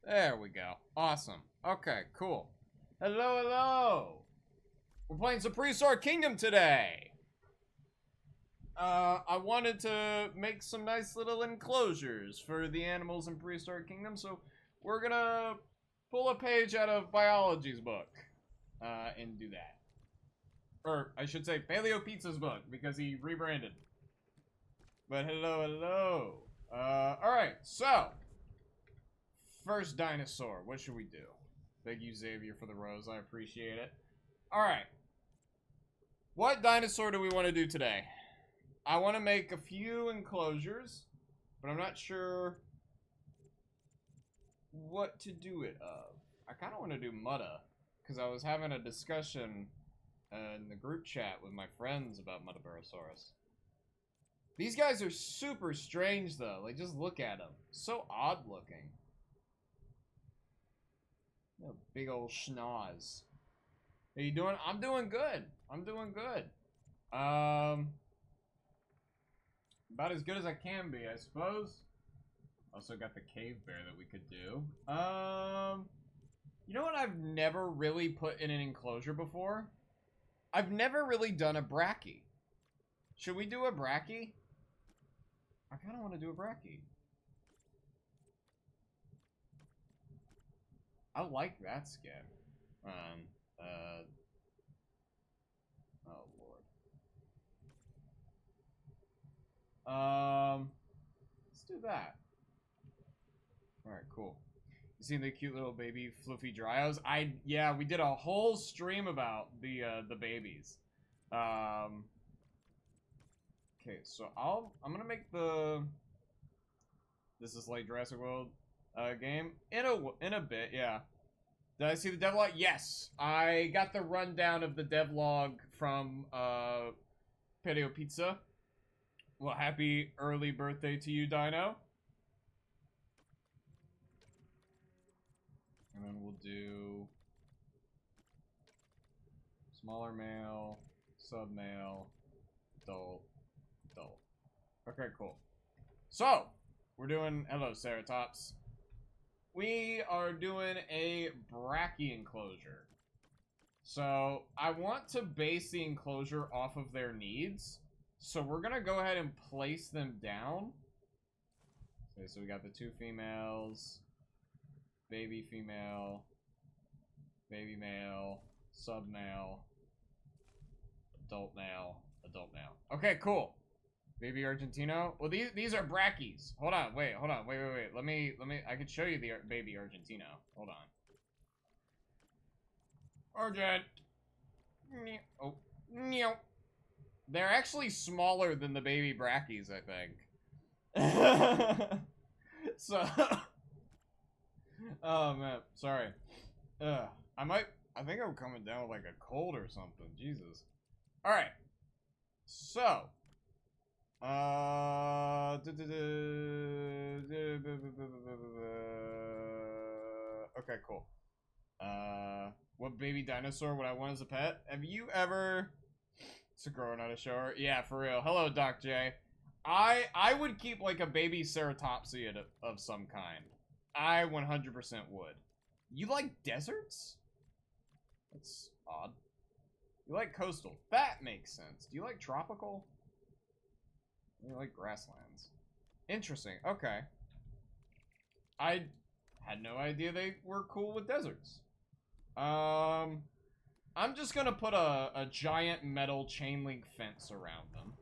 There we go. Awesome. Okay, cool. Hello, hello. We're playing some Prehistoric Kingdom today. I wanted to make some nice little enclosures for the animals in Prehistoric Kingdom, so we're gonna pull a page out of Biology's book and do that. Or, I should say, Paleo Pizza's book, because he rebranded. But hello, hello. Alright, so. First dinosaur, what should we do? Thank you, Xavier, for the rose, I appreciate it. Alright. What dinosaur do we want to do today? I want to make a few enclosures, but I'm not sure what to do it of. I kind of want to do Mutta, because I was having a discussion in the group chat with my friends about Parasaurolophus. These guys are super strange, though. Like, just look at them. So odd looking. Oh, big old schnoz. How you doing? I'm doing good. I'm doing good. About as good as I can be, I suppose. Also got the cave bear that we could do. You know what I've never really put in an enclosure before? I've never really done a brachie. Should we do a brachie? I kind of want to do a brachie. I like that skin. Oh lord. Let's do that. Alright, cool. You seen the cute little baby fluffy dryos? Yeah, we did a whole stream about the babies. Okay, so I'm gonna make this is like Jurassic World game in a bit, yeah. Did I see the devlog? Yes, I got the rundown of the devlog from Paleo Pizza. Well, happy early birthday to you, Dino. And then we'll do smaller male, sub male, adult. Okay, cool. So, we're doing, hello, Ceratops. We are doing a brachie enclosure. So, I want to base the enclosure off of their needs. So, we're going to go ahead and place them down. Okay, so we got the two females. Baby female. Baby male. Sub male. Adult male. Adult male. Okay, cool. Baby Argentino. Well, these are brachies. Hold on, wait. Let me. I could show you the baby Argentino. Hold on. Argent. Oh, no. They're actually smaller than the baby brachies, I think. So. Oh man, sorry. I think I'm coming down with like a cold or something. Jesus. All right. So. Okay, cool. What baby dinosaur would I want as a pet? Have you ever... It's a grower, not a shower. Yeah, for real. Hello, Doc J. I would keep like a baby ceratopsiad of some kind. I 100% would. You like deserts? That's odd. You like coastal. That makes sense. Do you like tropical? You like grasslands. Interesting. Okay. I had no idea they were cool with deserts. I'm just gonna put a giant metal chain link fence around them.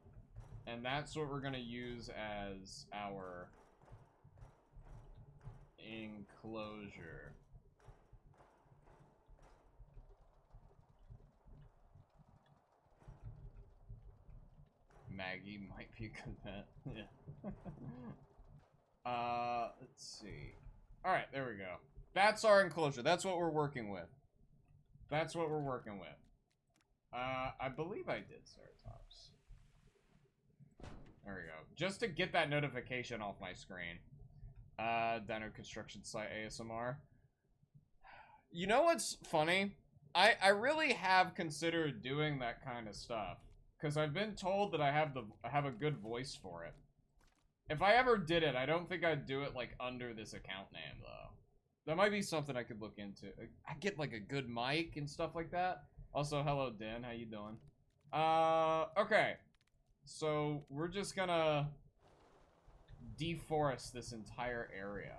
And that's what we're gonna use as our enclosure. Maggie might be a good pet. Yeah. Let's see. Alright, there we go. That's our enclosure. That's what we're working with. That's what we're working with. I believe I did Ceratops. There we go. Just to get that notification off my screen. Dino construction site ASMR. You know what's funny? I really have considered doing that kind of stuff. Because I've been told that I have a good voice for it. If I ever did it, I don't think I'd do it, like, under this account name, though. That might be something I could look into. I get like a good mic and stuff like that. Also, hello, Den. How you doing? Okay. So we're just gonna deforest this entire area.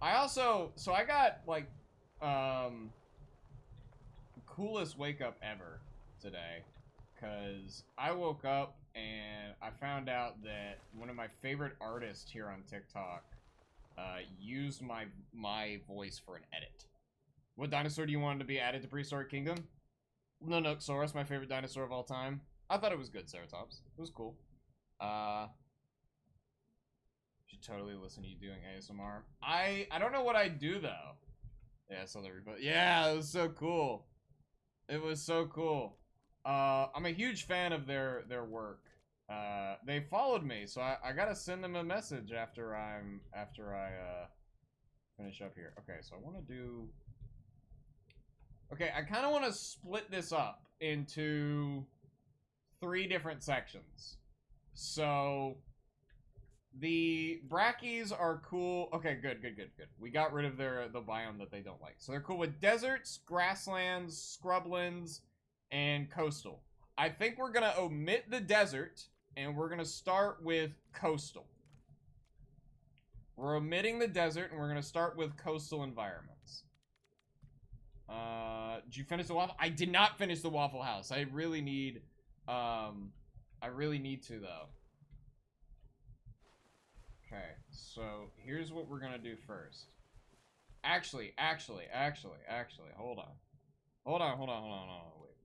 I also, so I got like, coolest wake up ever today, because I woke up and I found out that one of my favorite artists here on TikTok used my voice for an edit. What dinosaur do you want to be added to Prehistoric Kingdom? Nanooksaurus, my favorite dinosaur of all time. I thought it was good, Ceratops. It was cool. Should totally listen to you doing ASMR. I don't know what I'd do though. Yeah, I saw the rebut. Yeah, it was so cool. It was so cool. I'm a huge fan of their work. They followed me, so I gotta send them a message after I finish up here. Okay, so I want to do. Okay, I kind of want to split this up into 3 different sections. So the brachies are cool. Okay, good. We got rid of the biome that they don't like. So they're cool with deserts, grasslands, scrublands, and coastal. I think we're gonna omit the desert, and we're gonna start with coastal. We're omitting the desert, and we're gonna start with coastal environments. Did you finish the waffle? I did not finish the Waffle House. I really need to though. Okay, so here's what we're gonna do first. Actually, hold on. Wait.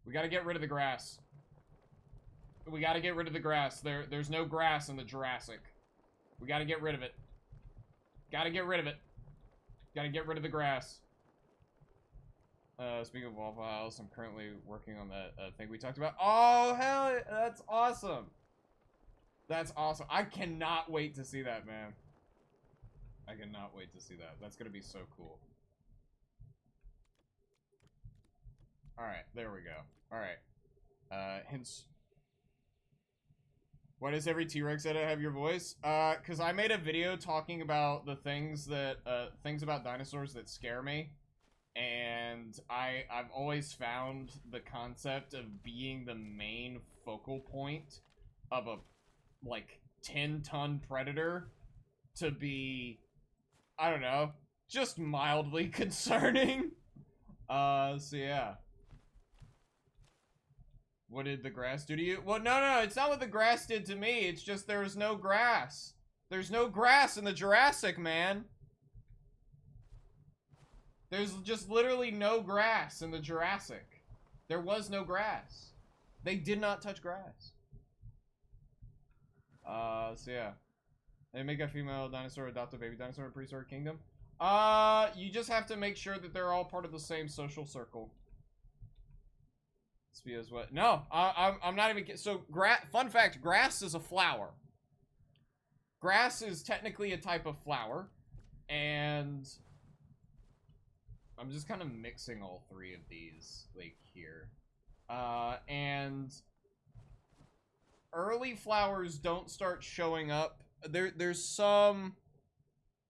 We gotta get rid of the grass. We gotta get rid of the grass. There's no grass in the Jurassic. We gotta get rid of it. Gotta get rid of it. Gotta get rid of the grass. Speaking of Waffle House, I'm currently working on that thing we talked about. Oh, hell, that's awesome. That's awesome. I cannot wait to see that, man. I cannot wait to see that. That's gonna be so cool. Alright, there we go. Alright. Hints. Why does every T-Rex edit have your voice? Because I made a video talking about the things that, things about dinosaurs that scare me. And I've always found the concept of being the main focal point of a, like, 10-ton predator to be, I don't know, just mildly concerning. So yeah. What did the grass do to you? Well, no, it's not what the grass did to me. It's just there was no grass. There's no grass in the Jurassic, man. There's just literally no grass in the Jurassic. There was no grass. They did not touch grass. So yeah. They make a female dinosaur adopt a baby dinosaur in Prehistoric Kingdom. You just have to make sure that they're all part of the same social circle. Speos what? No, I'm not even kidding. So, fun fact, grass is a flower. Grass is technically a type of flower. And I'm just kind of mixing all 3 of these, like, here. And early flowers don't start showing up. There's some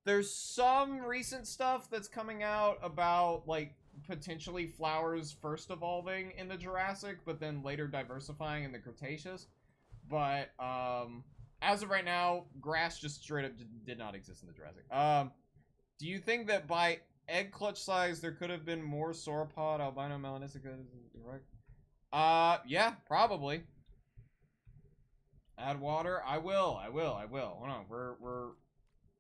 recent stuff that's coming out about, like, potentially flowers first evolving in the Jurassic, but then later diversifying in the Cretaceous. But, as of right now, grass just straight up did not exist in the Jurassic. Do you think that by egg clutch size, there could have been more sauropod, albino, melanistic, right? Yeah, probably. Add water? I will. Hold on, we're...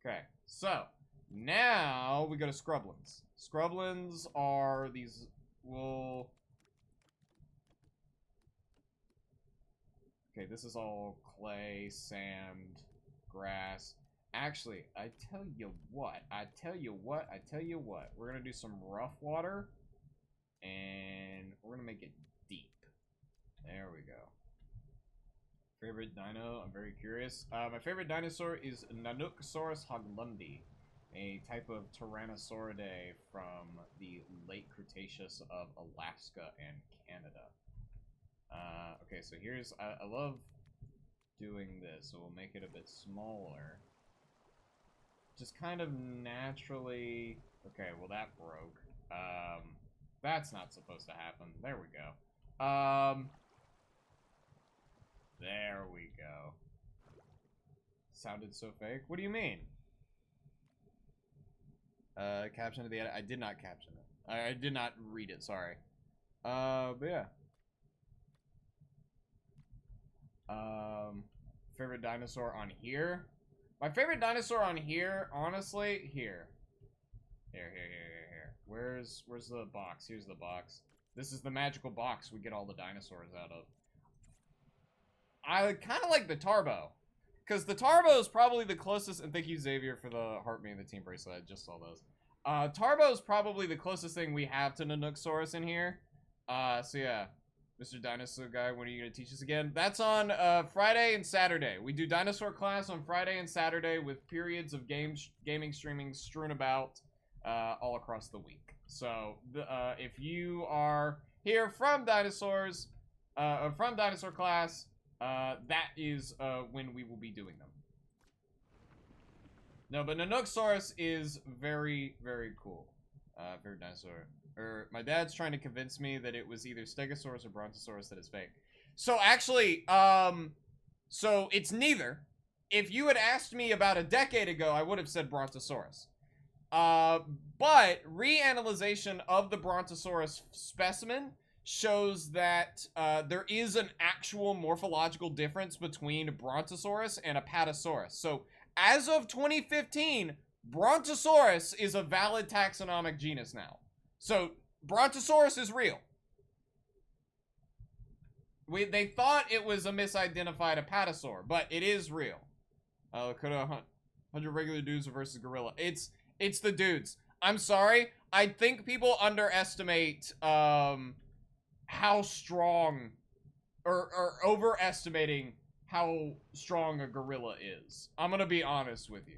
Okay, so, now we go to scrublands. Scrublands are these, okay, this is all clay, sand, grass. Actually, I tell you what. We're gonna do some rough water, and we're gonna make it deep. There we go. Favorite dino? I'm very curious. My favorite dinosaur is Nanooksaurus hoglundi. A type of Tyrannosauridae from the late Cretaceous of Alaska and Canada. Okay, so here's... I love doing this, so we'll make it a bit smaller. Just kind of naturally... Okay, well that broke. That's not supposed to happen. There we go. There we go. Sounded so fake. What do you mean? Caption to the edit. I did not caption it. I did not read it, sorry. But yeah. Favorite dinosaur on here? My favorite dinosaur on here, honestly, here. Here. Where's the box? Here's the box. This is the magical box we get all the dinosaurs out of. I kind of like the Tarbo. Because the Tarbo is probably the closest, and thank you, Xavier, for the heart me and the team bracelet. I just saw those. Tarbo is probably the closest thing we have to Nanooksaurus in here. So yeah. Mr. Dinosaur Guy, when are you going to teach us again? That's on Friday and Saturday. We do dinosaur class on Friday and Saturday with periods of gaming streaming strewn about all across the week. So if you are here from dinosaurs, from dinosaur class, that is when we will be doing them. No, but Nanooksaurus is very, very cool. Favorite dinosaur. My dad's trying to convince me that it was either Stegosaurus or Brontosaurus that is fake. So actually, so it's neither. If you had asked me about a decade ago, I would have said Brontosaurus. But reanalyzation of the Brontosaurus specimen shows that there is an actual morphological difference between Brontosaurus and Apatosaurus. So as of 2015, Brontosaurus is a valid taxonomic genus now. So, Brontosaurus is real. They thought it was a misidentified apatosaur, but it is real. Lakota 100 regular dudes versus gorilla. It's the dudes. I'm sorry. I think people underestimate how strong, or overestimating how strong a gorilla is. I'm gonna be honest with you.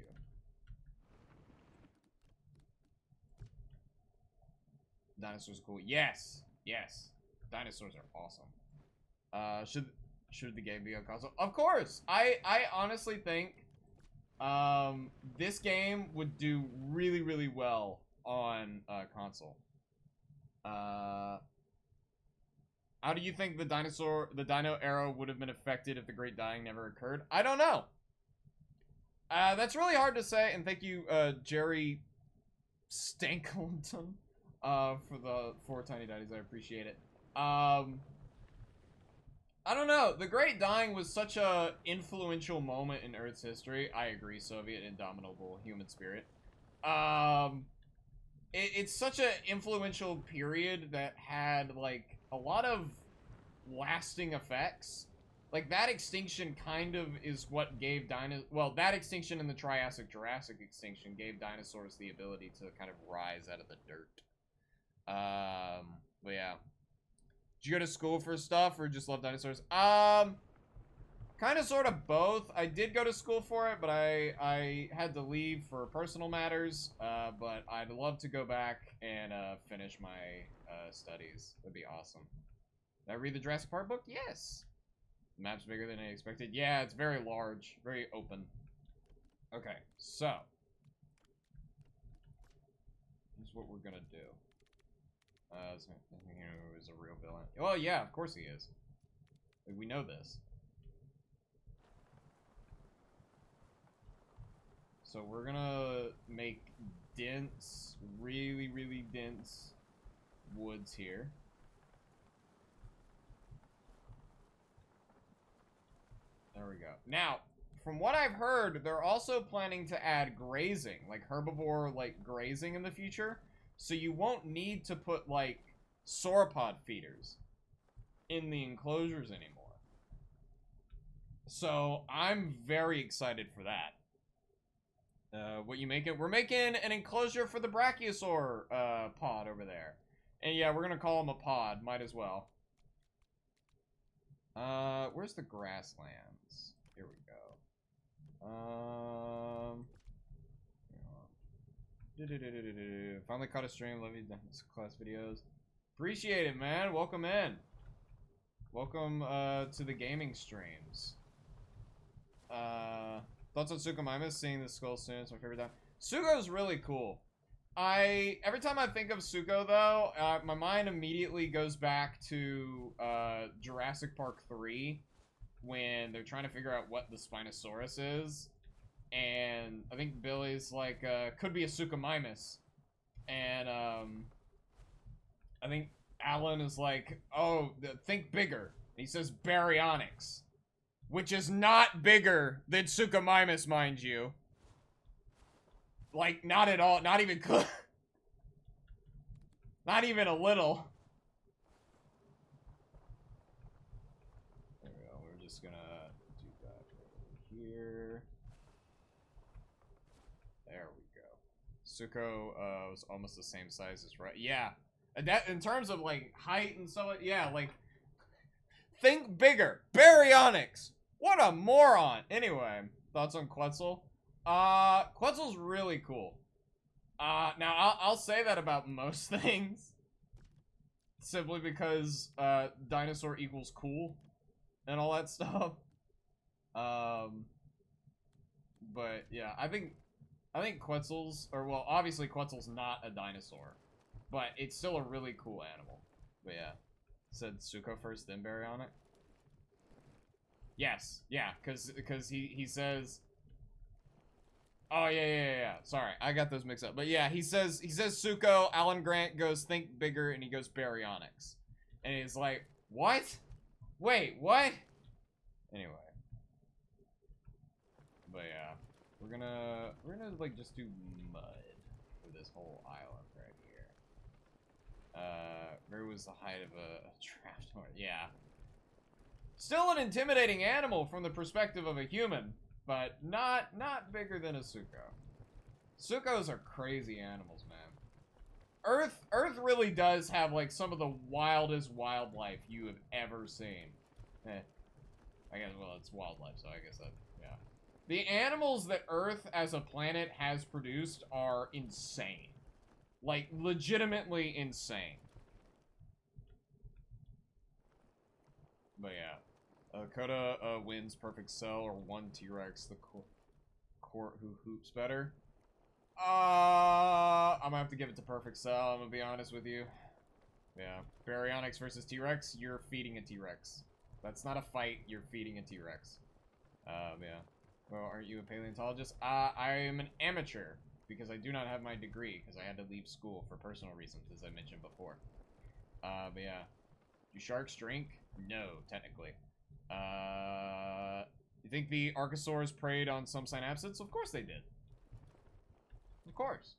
Dinosaurs are cool. Yes. Dinosaurs are awesome. Should the game be on console? Of course. I honestly think this game would do really, really well on console. How do you think the dino era would have been affected if the Great Dying never occurred? I don't know. That's really hard to say, and thank you, Jerry Stankleton. For the 4 tiny daddies, I appreciate it. I don't know. The Great Dying was such a influential moment in Earth's history. I agree, Soviet indomitable human spirit. It's such an influential period that had like a lot of lasting effects. Like that extinction kind of is what gave that extinction and the Triassic-Jurassic extinction gave dinosaurs the ability to kind of rise out of the dirt. But yeah. Did you go to school for stuff or just love dinosaurs? Kind of sort of both. I did go to school for it, but I had to leave for personal matters. But I'd love to go back and finish my studies. That'd be awesome. Did I read the Jurassic Park book? Yes. The map's bigger than I expected. Yeah, it's very large, very open. Okay, so here's what we're gonna do. Is a real villain. Well, yeah, of course he is. Like, we know this. So we're gonna make dense, really, really dense woods here. There we go. Now, from what I've heard, they're also planning to add grazing, like herbivore, like grazing in the future. So you won't need to put, like, sauropod feeders in the enclosures anymore. So I'm very excited for that. What you making? We're making an enclosure for the brachiosaur pod over there. And yeah, we're gonna call him a pod. Might as well. Where's the grasslands? Here we go. Finally caught a stream. Love you. Class videos. Appreciate it, man. Welcome in. Welcome to the gaming streams. Thoughts on Suchomimus? Seeing the skull soon. It's my favorite time. Suko's really cool. Every time I think of Suko, though, my mind immediately goes back to Jurassic Park 3 when they're trying to figure out what the Spinosaurus is. And I think Billy's like, could be a Suchomimus. And I think Alan is like, oh, think bigger. He says baryonyx, which is not bigger than Suchomimus, mind you. Like, not at all. Not even close. Not even a little. There we go. We're just gonna do that over here. There we go. Suko was almost the same size as right. Yeah. That in terms of like height and so yeah, like think bigger. Baryonyx. What a moron. Anyway, thoughts on Quetzal? Quetzal's really cool. Now I'll say that about most things. Simply because dinosaur equals cool and all that stuff. But yeah, I think Quetzal's, or well, obviously Quetzal's not a dinosaur, but it's still a really cool animal. But yeah, said Suko first, then Baryonyx. Yes, yeah, because he says. Oh yeah. Sorry, I got those mixed up. But yeah, he says Suko. Alan Grant goes think bigger, and he goes Baryonyx, and he's like, what? Wait, what? Anyway. But yeah. We're gonna like just do mud for this whole island right here. Where was the height of a Traptor? Yeah. Still an intimidating animal from the perspective of a human, but not bigger than a Suko. Sukos are crazy animals, man. Earth really does have like some of the wildest wildlife you have ever seen. I guess, well, it's wildlife, so I guess that, yeah. The animals that Earth as a planet has produced are insane. Like, legitimately insane. But yeah. Lakota wins perfect cell or one T-Rex, the court who hoops better. I'm gonna have to give it to perfect cell, I'm gonna be honest with you. Yeah. Baryonyx versus T-Rex, you're feeding a T-Rex. That's not a fight, you're feeding a T-Rex. Yeah. Well, aren't you a paleontologist? I am an amateur, because I do not have my degree, because I had to leave school for personal reasons, as I mentioned before. But yeah. Do sharks drink? No, technically. You think the Archosaurs preyed on some synapsids? Of course they did. Of course.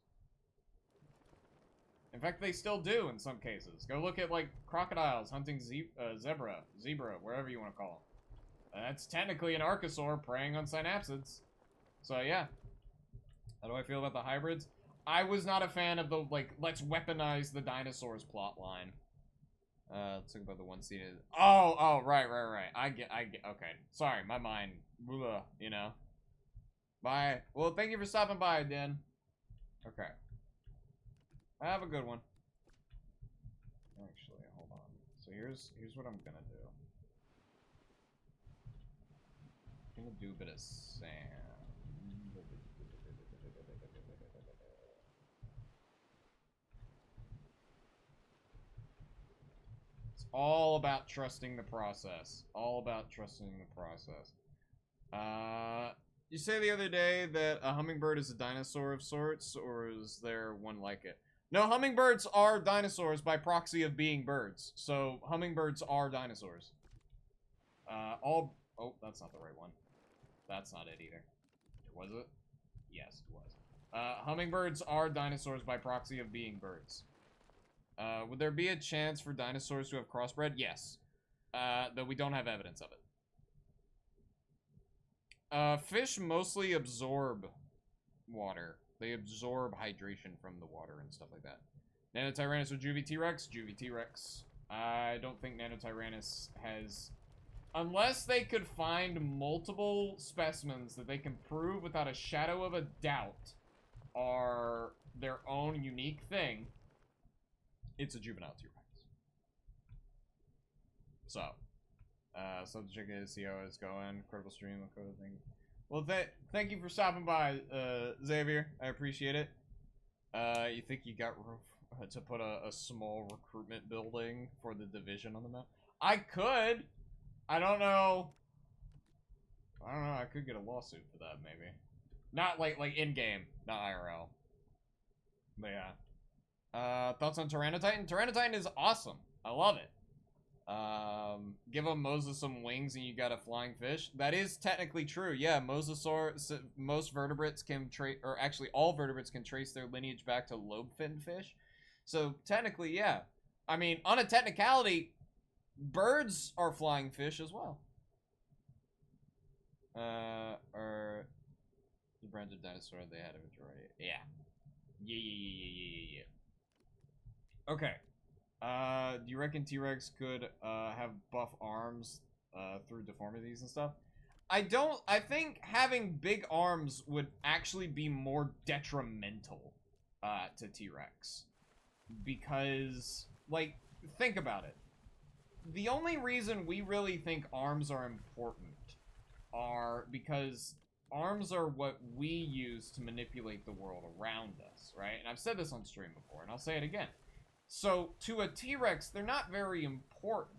In fact, they still do in some cases. Go look at, like, crocodiles hunting zebra, wherever you want to call them. That's technically an Archosaur preying on synapsids. So, yeah. How do I feel about the hybrids? I was not a fan of the, like, let's weaponize the dinosaurs plot line. Let's talk about the one-seated. Oh, right. I get, okay. Sorry, my mind, blah, you know. Bye. Well, thank you for stopping by, Dan. Okay. Have a good one. Actually, hold on. So here's what I'm gonna do. I'm gonna do a bit of sand. It's all about trusting the process. All about trusting the process. You say the other day that a hummingbird is a dinosaur of sorts, or is there one like it? No, hummingbirds are dinosaurs by proxy of being birds. So, hummingbirds are dinosaurs. Oh, that's not the right one. That's not it either. Was it? Yes, it was. Hummingbirds are dinosaurs by proxy of being birds. Would there be a chance for dinosaurs to have crossbred? Yes. Though we don't have evidence of it. Fish mostly absorb water. They absorb hydration from the water and stuff like that. Nanotyrannus or Juvie T-Rex? Juvie T-Rex. I don't think Nanotyrannus has... Unless they could find multiple specimens that they can prove without a shadow of a doubt are their own unique thing. It's a juvenile T-Rex. So, check it, see how it's going. Incredible stream, Lakota thing. Well, thank you for stopping by, Xavier. I appreciate it. You think you got room to put a small recruitment building for the division on the map? I could. I don't know. I could get a lawsuit for that, maybe. Not like in-game, not IRL. But yeah. Thoughts on Tyrannotitan? Tyrannotitan is awesome. I love it. Give a Moses some wings and you got a flying fish. That is technically true. Yeah, Mosasaur, most vertebrates can trace, or actually all vertebrates can trace their lineage back to lobe-finned fish. So technically, yeah. I mean, on a technicality, birds are flying fish as well. Or the branch of dinosaur they had a majority. Yeah. Yeah. Okay. Do you reckon T-Rex could have buff arms through deformities and stuff? I think having big arms would actually be more detrimental to T-Rex. Because, like, think about it. The only reason we really think arms are important are because arms are what we use to manipulate the world around us, right? And I've said this on stream before, and I'll say it again. So, to a T-Rex, they're not very important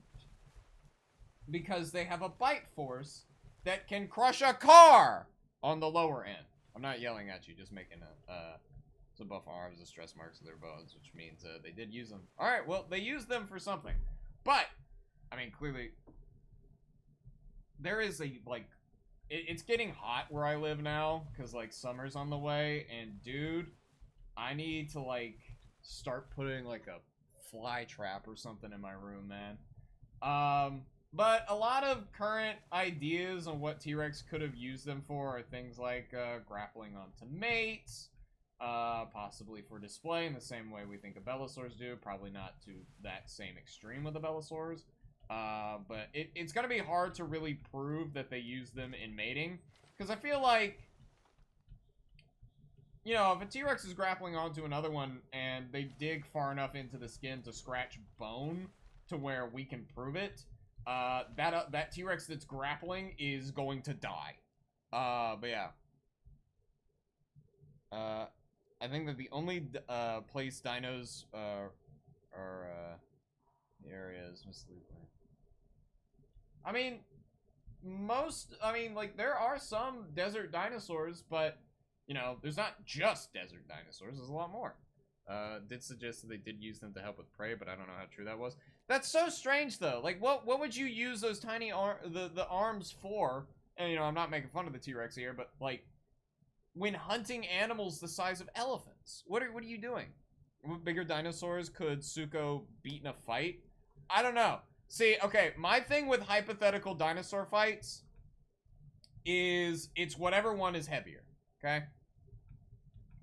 because they have a bite force that can crush a car on the lower end. I'm not yelling at you, just making some buff arms and stress marks of their bones, which means they did use them. Alright, well, they used them for something. But, I mean, clearly, there is a, like, it's getting hot where I live now, because, like, summer's on the way, and, dude, I need to, like, start putting, like, a fly trap or something in my room, man. But a lot of current ideas on what T-Rex could have used them for are things like grappling onto mates, possibly for display in the same way we think Abelisaurs do, probably not to that same extreme with Abelisaurs. But it's going to be hard to really prove that they use them in mating, because I feel like, you know, if a T-Rex is grappling onto another one and they dig far enough into the skin to scratch bone to where we can prove it, that T-Rex that's grappling is going to die. But yeah. I think that the only place dinos are the areas misleading. I mean, like, there are some desert dinosaurs, but, you know, there's not just desert dinosaurs, there's a lot more. Did suggest that they did use them to help with prey, but I don't know how true that was. That's so strange, though. Like, what would you use those tiny the arms for? And, you know, I'm not making fun of the T-Rex here, but, like, when hunting animals the size of elephants, what are you doing? What bigger dinosaurs could Suko beat in a fight? I don't know. See, okay, my thing with hypothetical dinosaur fights is it's whatever one is heavier, okay?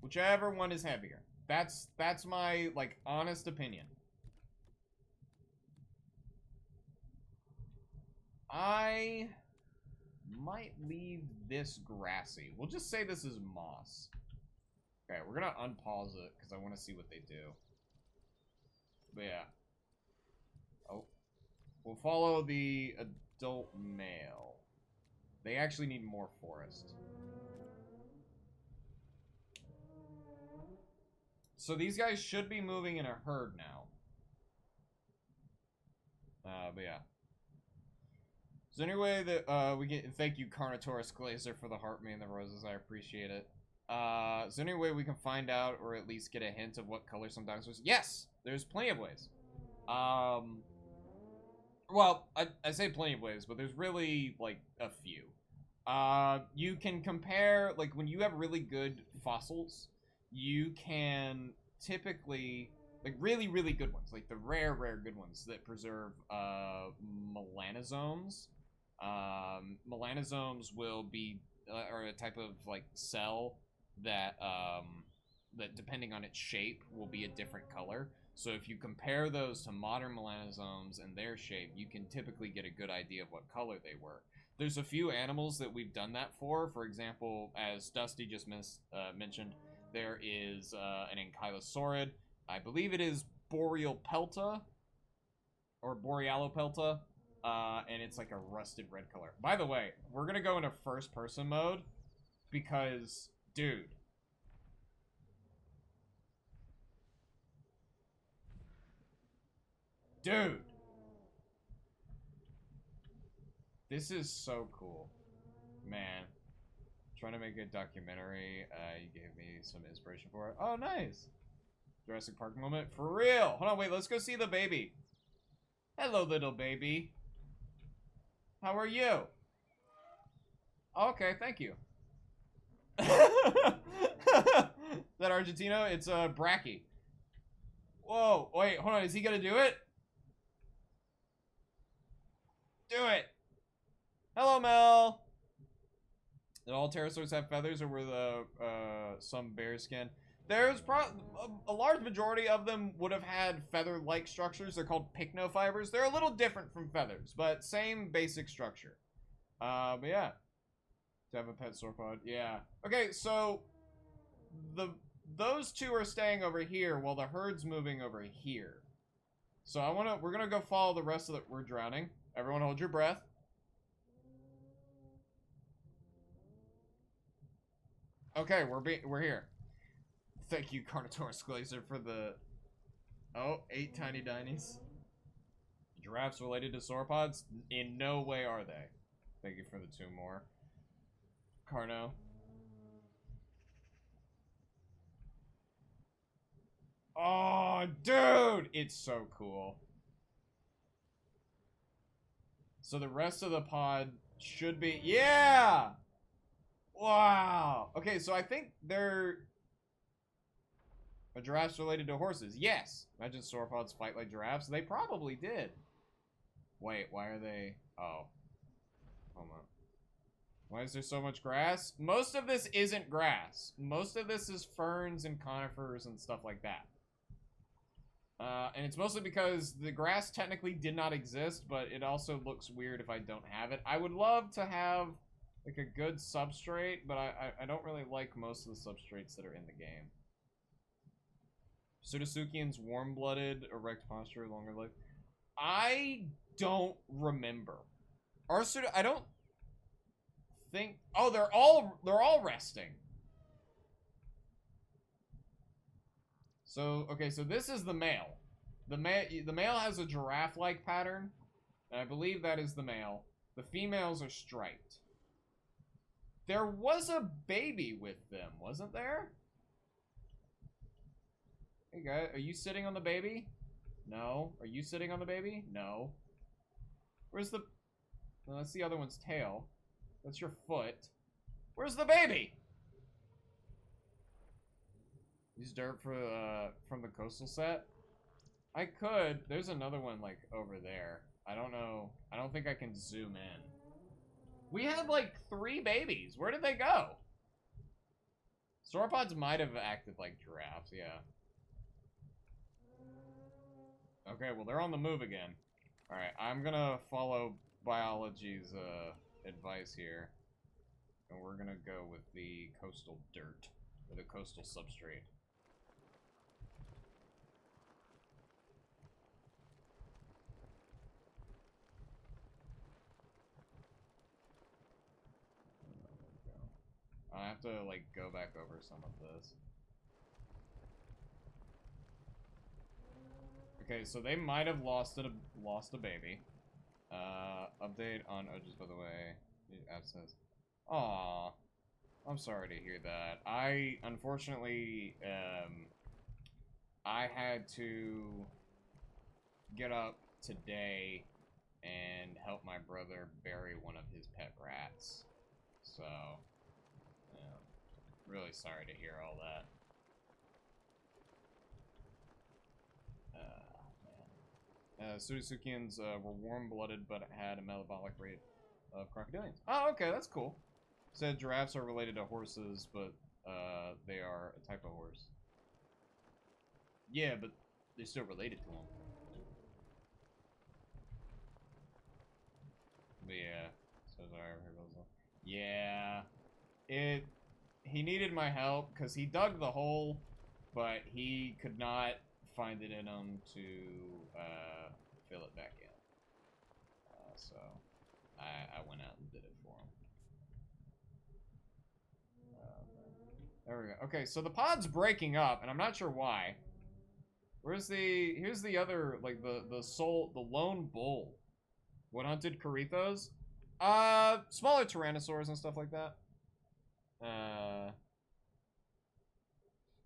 Whichever one is heavier. That's my, like, honest opinion. I might leave this grassy. We'll just say this is moss. Okay, we're gonna unpause it because I want to see what they do. But yeah. Oh. We'll follow the adult male. They actually need more forest. So these guys should be moving in a herd now. But yeah. Is there any way that we can thank you, Carnotaurus Glazer, for the heart me and the roses? I appreciate it. Is there any way we can find out or at least get a hint of what color some dinosaurs? Yes, there's plenty of ways. Well, I say plenty of ways, but there's really like a few. You can compare, like, when you have really good fossils, you can typically, like, really good ones, like the rare good ones that preserve melanosomes. Melanosomes will be are a type of, like, cell that that, depending on its shape, will be a different color. So if you compare those to modern melanosomes and their shape, you can typically get a good idea of what color they were. There's a few animals that we've done that for. For example, as Dusty just mentioned, There is an ankylosaurid. I believe it is Borealopelta or Borealopelta, and it's like a rusted red color. By the way, we're gonna go into first-person mode because, dude. Dude. This is so cool. Man. Trying to make a documentary. You gave me some inspiration for it. Oh, nice. Jurassic Park moment. For real. Hold on, wait. Let's go see the baby. Hello, little baby. How are you? Okay, thank you. Is that Argentino? It's Brachy. Whoa, wait, hold on. Is he gonna do it? Do it. Hello, Mel. Did all pterosaurs have feathers, or were the some bare skin? There's a large majority of them would have had feather-like structures. They're called pycnofibers. They're a little different from feathers, but same basic structure. But yeah. To have a pet sauropod, yeah. Okay, so those two are staying over here while the herd's moving over here. So we're gonna go follow the rest of the. We're drowning. Everyone, hold your breath. Okay, we're here. Thank you, Carnotaurus Glacier, for the... Oh, 8 tiny dinies. Giraffes related to sauropods? In no way are they. Thank you for the 2 more. Carno. Oh, dude! It's so cool. So the rest of the pod should be... Yeah! Wow! Okay, so I think they're... Are giraffes related to horses? Yes! Imagine sauropods fight like giraffes. They probably did. Wait, why are they... Oh. Hold on. Why is there so much grass? Most of this isn't grass. Most of this is ferns and conifers and stuff like that. And it's mostly because the grass technically did not exist, but it also looks weird if I don't have it. I would love to have, like, a good substrate, but I don't really like most of the substrates that are in the game. Pseudotsuchians, warm-blooded, erect posture, longer life. I don't remember. I don't think... Oh, they're all resting. So, okay, so this is the male. The male has a giraffe-like pattern, and I believe that is the male. The females are striped. There was a baby with them, wasn't there? Hey, guy, are you sitting on the baby? No. Are you sitting on the baby? No. Where's the... No, that's the other one's tail. That's your foot. Where's the baby? Use dirt for, from the coastal set? I could. There's another one, like, over there. I don't know. I don't think I can zoom in. We had, like, 3 babies. Where did they go? Sauropods might have acted like giraffes, yeah. Okay, well, they're on the move again. Alright, I'm gonna follow biology's, advice here. And we're gonna go with the coastal dirt. Or the coastal substrate. I have to, like, go back over some of this. Okay, so they might have lost a baby. Update on Oges, by the way. Absence. Aw. I'm sorry to hear that. Unfortunately, I had to get up today and help my brother bury one of his pet rats. So, yeah, really sorry to hear all that. Pseudotsuchians were warm-blooded but had a metabolic rate of crocodilians. Oh, okay, that's cool. Said giraffes are related to horses, but they are a type of horse. Yeah, but they're still related to them. But yeah, so yeah, he needed my help because he dug the hole, but he could not find it in him to fill it back in. So I went out and did it for him. There we go. Okay, so the pod's breaking up, and I'm not sure why. Here's the other, like, the lone bull. What hunted Corithos? Smaller tyrannosaurs and stuff like that.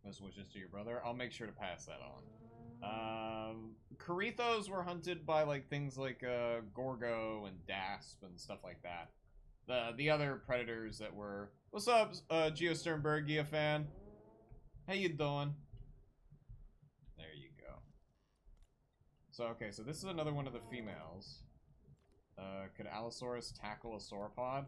Best wishes to your brother. I'll make sure to pass that on. Corithos were hunted by, like, things like, Gorgo and Dasp and stuff like that. The other predators that were... What's up, Geosternbergia fan? How you doing? There you go. So, okay, so this is another one of the females. Could Allosaurus tackle a sauropod?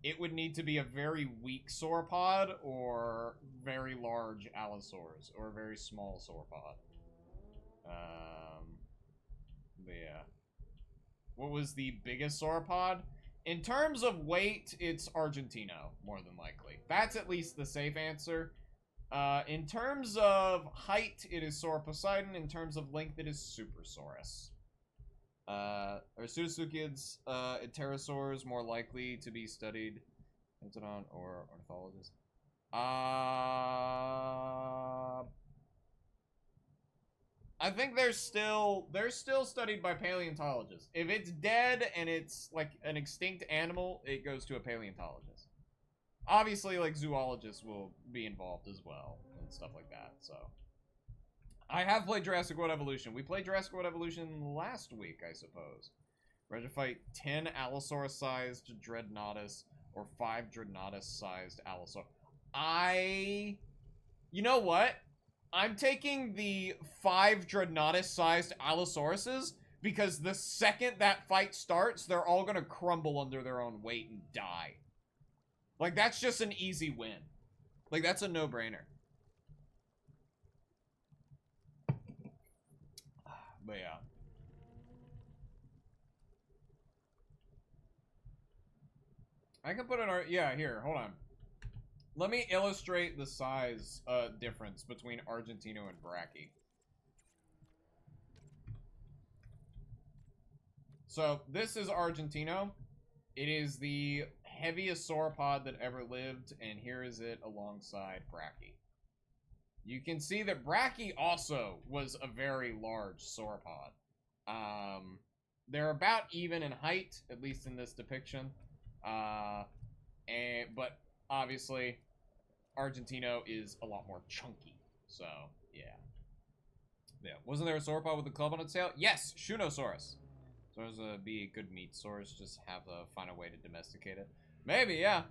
It would need to be a very weak sauropod or very large allosaurs or a very small sauropod. But yeah. What was the biggest sauropod? In terms of weight, it's Argentino, more than likely. That's at least the safe answer. In terms of height, it is Sauroposeidon. In terms of length, it is Supersaurus. Are pseudoseuchids and pterosaurs more likely to be studied Ectodon or ornithologists? I think they're still studied by paleontologists. If it's dead and it's like an extinct animal, it goes to a paleontologist. Obviously, like, zoologists will be involved as well and stuff like that. So I have played Jurassic World Evolution. We played Jurassic World Evolution last week, I suppose. Ready to fight 10 Allosaurus-sized Dreadnoughtus or 5 Dreadnoughtus-sized Allosaur. You know what? I'm taking the 5 Dreadnoughtus-sized Allosauruses because the second that fight starts, they're all gonna crumble under their own weight and die. Like, that's just an easy win. Like, that's a no-brainer. But yeah. I can put an art. Yeah, here, hold on. Let me illustrate the size difference between Argentino and Brachy. So, this is Argentino. It is the heaviest sauropod that ever lived, and here is it alongside Brachy. You can see that Brachy also was a very large sauropod. They're about even in height, at least in this depiction. But obviously, Argentino is a lot more chunky. So, yeah. Yeah. Wasn't there a sauropod with a club on its tail? Yes! Shunosaurus. So there's be a good meat source, just have to find a way to domesticate it. Maybe, yeah.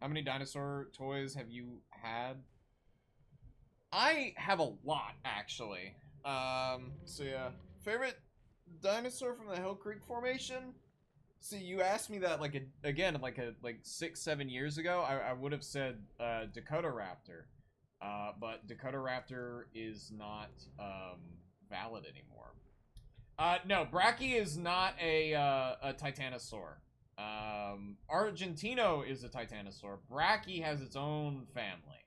How many dinosaur toys have you had? I have a lot, actually. So yeah. Favorite dinosaur from the Hill Creek Formation? See, you asked me that, like, again, like 6-7 years ago. I would have said, Dakota Raptor. But Dakota Raptor is not, valid anymore. No, Brachy is not a Titanosaur. Argentino is a Titanosaur. Brachy has its own family.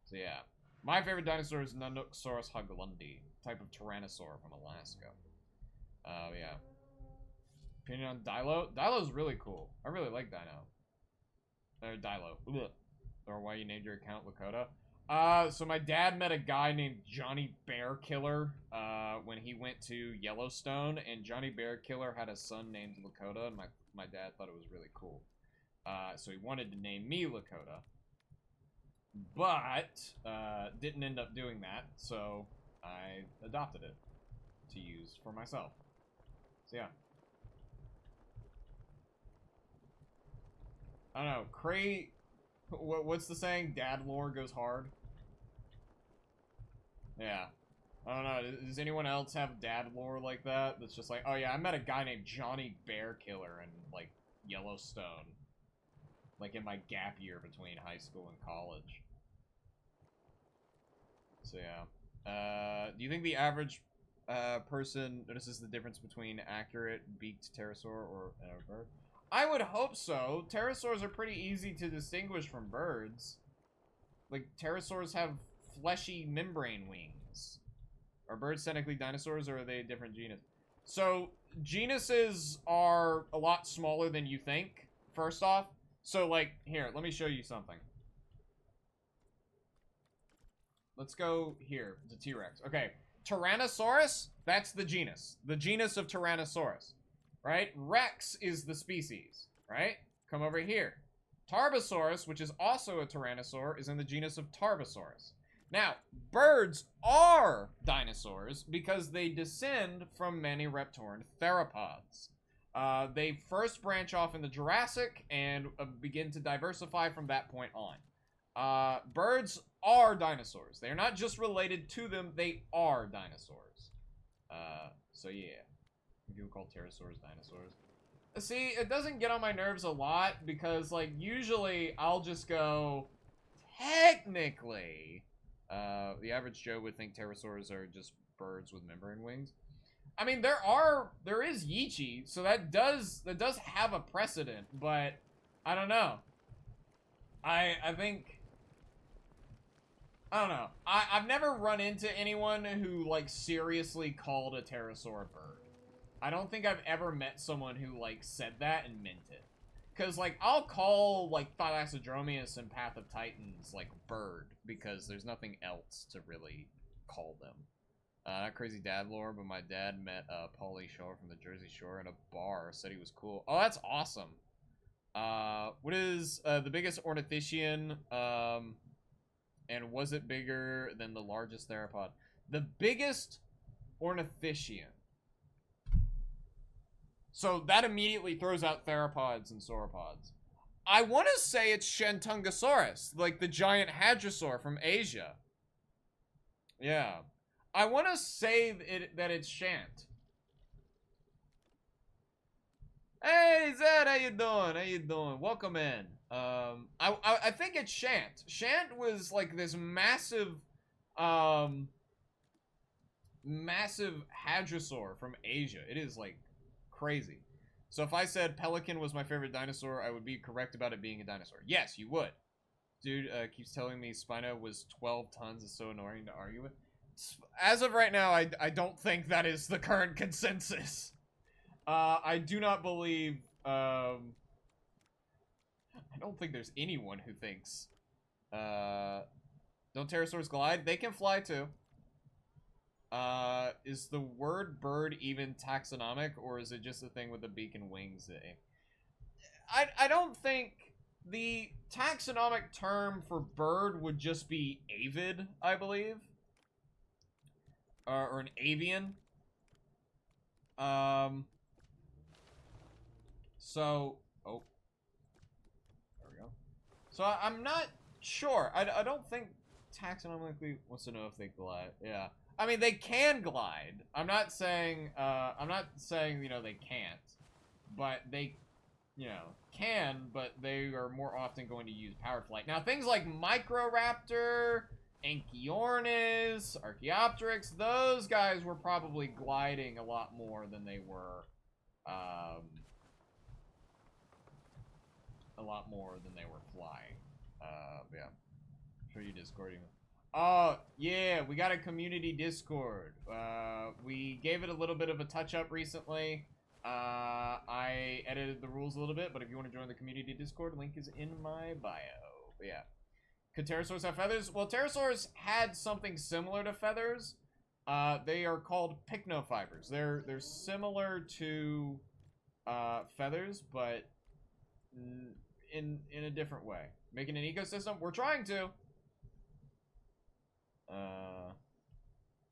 So yeah. My favorite dinosaur is Nanosaurus haglundi, type of Tyrannosaur from Alaska. Yeah. Opinion on Dilo? Dilo's really cool. I really like Dino. Or Dilo. Ugh. Or why you named your account Lakota. So my dad met a guy named Johnny Bear Killer when he went to Yellowstone, and Johnny Bear Killer had a son named Lakota, and my dad thought it was really cool. So he wanted to name me Lakota, but didn't end up doing that, so I adopted it to use for myself. So yeah. I don't know, what's the saying? Dad lore goes hard? Yeah. I don't know, does anyone else have dad lore like that? That's just like, oh yeah, I met a guy named Johnny Bear Killer in, like, Yellowstone. Like, in my gap year between high school and college. So yeah. Do you think the average person notices the difference between accurate beaked pterosaur or a bird? I would hope so. Pterosaurs are pretty easy to distinguish from birds. like, pterosaurs have fleshy membrane wings. Are birds technically dinosaurs, or are they a different genus? So, genuses are a lot smaller than you think, first off. So, like, here, let me show you something. Let's go here to T-Rex. Okay, Tyrannosaurus, that's the genus. The genus of Tyrannosaurus, right? Rex is the species, right? Come over here. Tarbosaurus, which is also a tyrannosaur, is in the genus of Tarbosaurus. Now, birds are dinosaurs because they descend from manireptorn theropods. They first branch off in the Jurassic and begin to diversify from that point on. Birds are dinosaurs. They're not just related to them, they are dinosaurs. So yeah. People call pterosaurs dinosaurs. See, it doesn't get on my nerves a lot because, like, usually I'll just go, technically, the average Joe would think pterosaurs are just birds with membrane wings. I mean, there is Yeechi, so that does have a precedent, but I don't know. I think, I don't know. I've never run into anyone who, like, seriously called a pterosaur a bird. I don't think I've ever met someone who, like, said that and meant it. Because, like, I'll call, like, Thalassodromeus and Path of Titans, like, bird, because there's nothing else to really call them. Not crazy dad lore, but my dad met Pauly Shore from the Jersey Shore in a bar, said he was cool. Oh, that's awesome. What is the biggest ornithischian, and was it bigger than the largest theropod? The biggest ornithischian. So that immediately throws out theropods and sauropods. I want to say it's Shantungosaurus, like the giant hadrosaur from Asia. Yeah. I want to say that it's Shant. Hey, Zed, how you doing? How you doing? Welcome in. I think it's Shant. Shant was like this massive hadrosaur from Asia. It is like crazy. So if I said pelican was my favorite dinosaur, I would be correct about it being a dinosaur. Yes, you would. Dude keeps telling me Spino was 12 tons. It's so annoying to argue with. As of right now, I don't think that is the current consensus. I do not believe, I don't think there's anyone who thinks, don't pterosaurs glide? They can fly too. Is the word bird even taxonomic, or is it just a thing with the beak and wings? I don't think the taxonomic term for bird would just be avid, I believe. Or an avian. So, oh. There we go. So I'm not sure. I don't think taxonomically wants to know if they glide. Yeah. I mean, they can glide. I'm not saying, you know, they can't. But they, you know, can, but they are more often going to use power flight. Now, things like Microraptor, Anchiornis, Archaeopteryx, those guys were probably gliding a lot more than they were, flying. Yeah. Show you Discording. Oh, yeah, we got a community Discord. We gave it a little bit of a touch-up recently. I edited the rules a little bit, but if you want to join the community Discord, link is in my bio. But yeah. Could pterosaurs have feathers? Well, pterosaurs had something similar to feathers. They are called pycnofibers. They're similar to feathers, but in a different way. Making an ecosystem? We're trying to.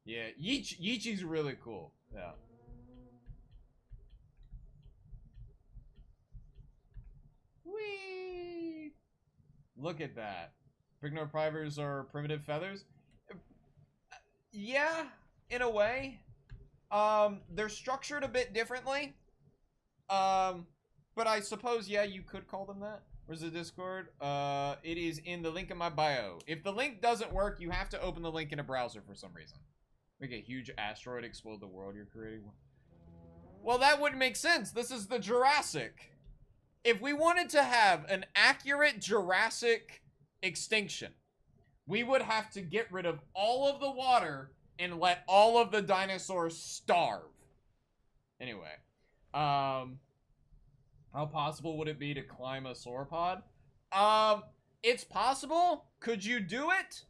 Yeah, Yeechi's really cool. Yeah. Whee! Look at that. Pycnofibers are primitive feathers. Yeah, in a way. They're structured a bit differently. But I suppose, yeah, you could call them that. Where's the Discord? It is in the link in my bio. If the link doesn't work, you have to open the link in a browser for some reason. Make a huge asteroid explode the world you're creating. Well, that wouldn't make sense. This is the Jurassic. If we wanted to have an accurate Jurassic extinction, We would have to get rid of all of the water and let all of the dinosaurs starve. Anyway, how possible would it be to climb a sauropod? It's possible. Could you do it?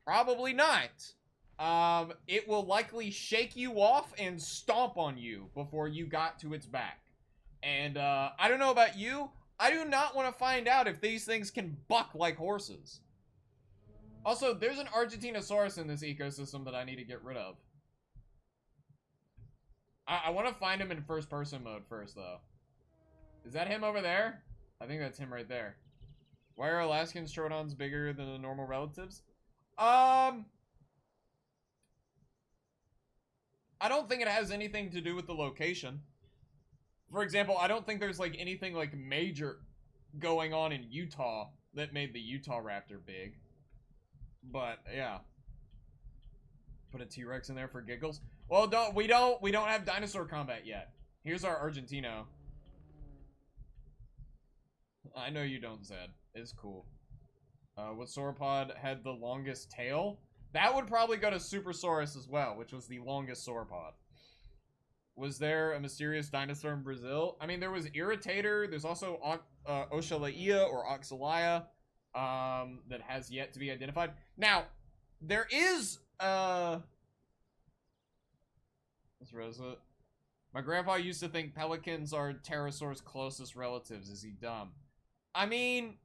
Probably not. It will likely shake you off and stomp on you before you got to its back. And, I don't know about you. I do not want to find out if these things can buck like horses. Also, there's an Argentinosaurus in this ecosystem that I need to get rid of. I want to find him in first-person mode first, though. Is that him over there? I think that's him right there. Why are Alaskan Strodons bigger than the normal relatives? I don't think it has anything to do with the location. For example, I don't think there's, like, anything, like, major going on in Utah that made the Utah raptor big. But, yeah. Put a T-Rex in there for giggles. Well, we don't have dinosaur combat yet. Here's our Argentino. I know you don't, Zed. It's cool. What sauropod had the longest tail? That would probably go to Supersaurus as well, which was the longest sauropod. Was there a mysterious dinosaur in Brazil? I mean, there was Irritator. There's also Oshalaia or Oxalia that has yet to be identified. Now, there is... That's Rosa. My grandpa used to think pelicans are pterosaurs' closest relatives. Is he dumb? I mean...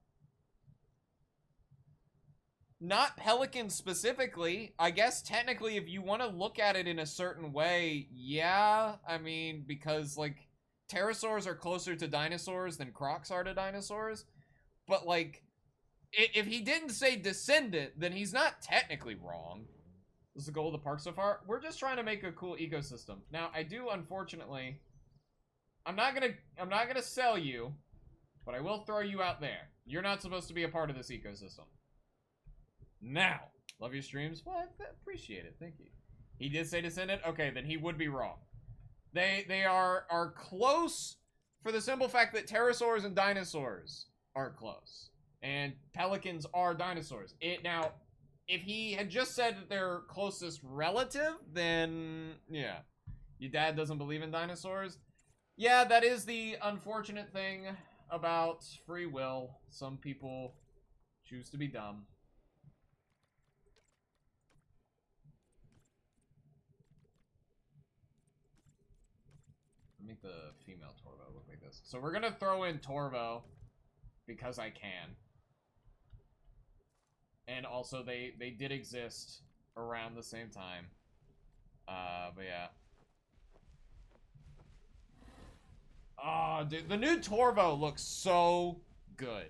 Not pelicans specifically. I guess technically if you want to look at it in a certain way, yeah. I mean, because, like, pterosaurs are closer to dinosaurs than crocs are to dinosaurs. But, like, if he didn't say descendant, then he's not technically wrong. This is the goal of the park so far. We're just trying to make a cool ecosystem. Now, I do, unfortunately... I'm not gonna sell you, but I will throw you out there. You're not supposed to be a part of this ecosystem. Now, love your streams. Well, I appreciate it. Thank you. He did say descendant. Okay, then he would be wrong. They are close for the simple fact that pterosaurs and dinosaurs are close, and pelicans are dinosaurs. Now, if he had just said that they're closest relative, then yeah, your dad doesn't believe in dinosaurs. Yeah, that is the unfortunate thing about free will. Some people choose to be dumb. Make the female Torvo look like this. So we're gonna throw in Torvo because I can. And also they did exist around the same time. But yeah. Oh, dude, the new Torvo looks so good.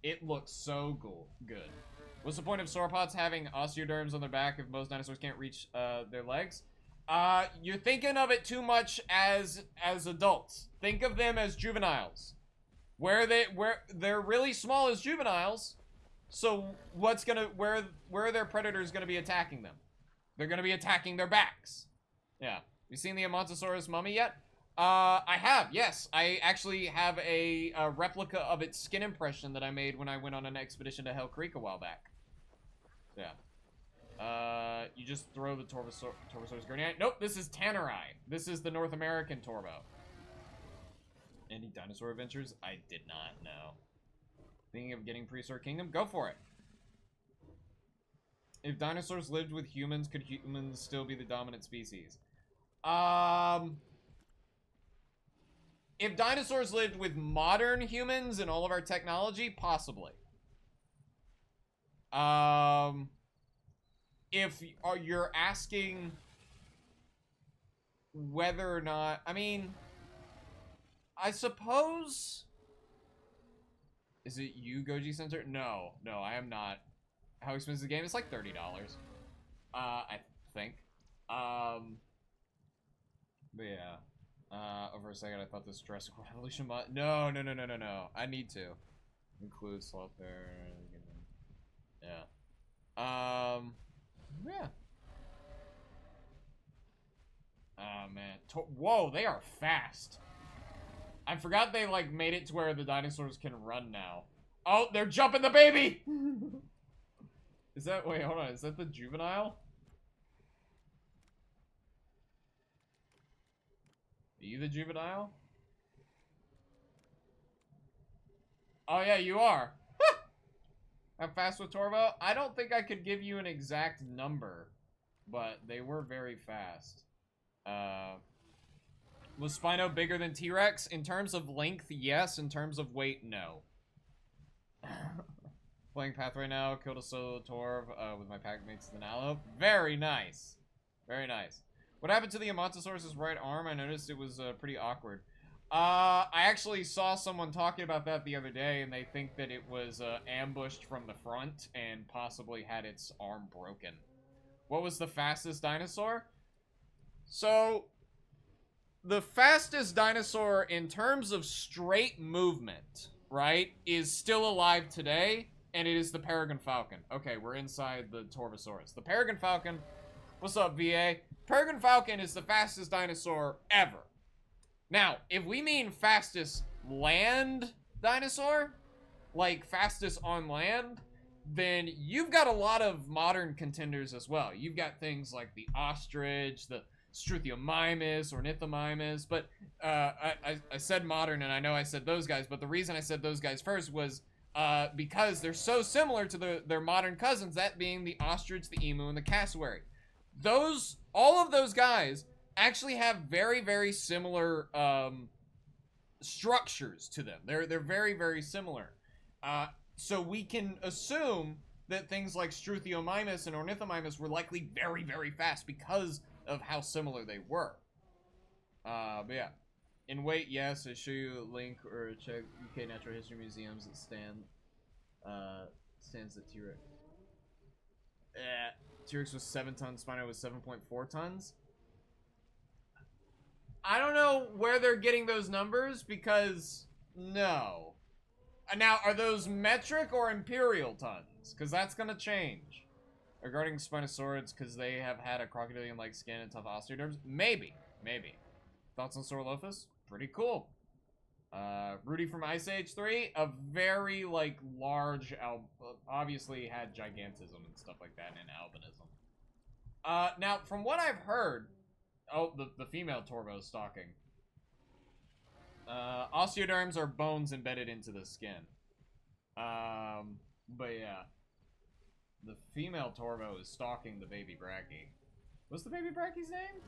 It looks so good. What's the point of sauropods having osteoderms on their back if most dinosaurs can't reach their legs? You're thinking of it too much as adults. Think of them as juveniles. Where they're really small as juveniles. So where are their predators gonna be attacking them? They're gonna be attacking their backs. Yeah. You seen the Amontosaurus mummy yet? I have, yes. I actually have a replica of its skin impression that I made when I went on an expedition to Hell Creek a while back. Yeah. You just throw the Torvosaurus gurney. Nope, this is Tannerai. This is the North American Torvo. Any dinosaur adventures? I did not know. Thinking of getting Prehistoric Kingdom? Go for it. If dinosaurs lived with humans, could humans still be the dominant species? If dinosaurs lived with modern humans and all of our technology, possibly. If you're asking whether or not, I mean, I suppose, is it you, Goji Center? No, I am not. How expensive is the game? It's like $30. I think. But yeah. Over a second, I thought this Jurassic World Evolution mod. No. I need to include sloth bear. Yeah. Yeah. Oh, man. Whoa, they are fast. I forgot they, like, made it to where the dinosaurs can run now. Oh, they're jumping the baby! Is that, wait, hold on, is that the juvenile? Are you the juvenile? Oh yeah, you are. How fast with Torvo? I don't think I could give you an exact number, but they were very fast. Was Spino bigger than T-Rex? In terms of length, yes. In terms of weight, no. Playing Path right now. Killed a solo Torv with my pack mates in the Nalo. Very nice. Very nice. What happened to the Amontosaurus's right arm? I noticed it was pretty awkward. I actually saw someone talking about that the other day, and they think that it was ambushed from the front and possibly had its arm broken. What was the fastest dinosaur? So, the fastest dinosaur in terms of straight movement, right, is still alive today, and it is the peregrine falcon. Okay, we're inside the Torvosaurus. The peregrine falcon, what's up, VA? Peregrine falcon is the fastest dinosaur ever. Now, if we mean fastest land dinosaur, like fastest on land, then you've got a lot of modern contenders as well. You've got things like the ostrich, the Struthiomimus, Ornithomimus, but I said modern, and I know I said those guys, but the reason I said those guys first was because they're so similar to their modern cousins, that being the ostrich, the emu, and the cassowary. All of those guys actually have very, very similar structures to them. They're very, very similar. So we can assume that things like Struthiomimus and Ornithomimus were likely very, very fast because of how similar they were. But yeah. In weight, yes, I show you a link or check UK Natural History Museums that stands at T-Rex. T-Rex was 7 tons, Spino was 7.4 tons. I don't know where they're getting those numbers because, no. Now, are those metric or imperial tons? Because that's going to change. Regarding Spinosaurids, because they have had a crocodilian-like skin and tough osteoderms? Maybe. Maybe. Thoughts on Saurolophus? Pretty cool. Rudy from Ice Age 3, a very, like, large, obviously had gigantism and stuff like that and albinism. Now, from what I've heard, oh, the female Torvo is stalking. Osteoderms are bones embedded into the skin. But yeah. The female Torvo is stalking the baby Brachie. What's the baby Brachie's name?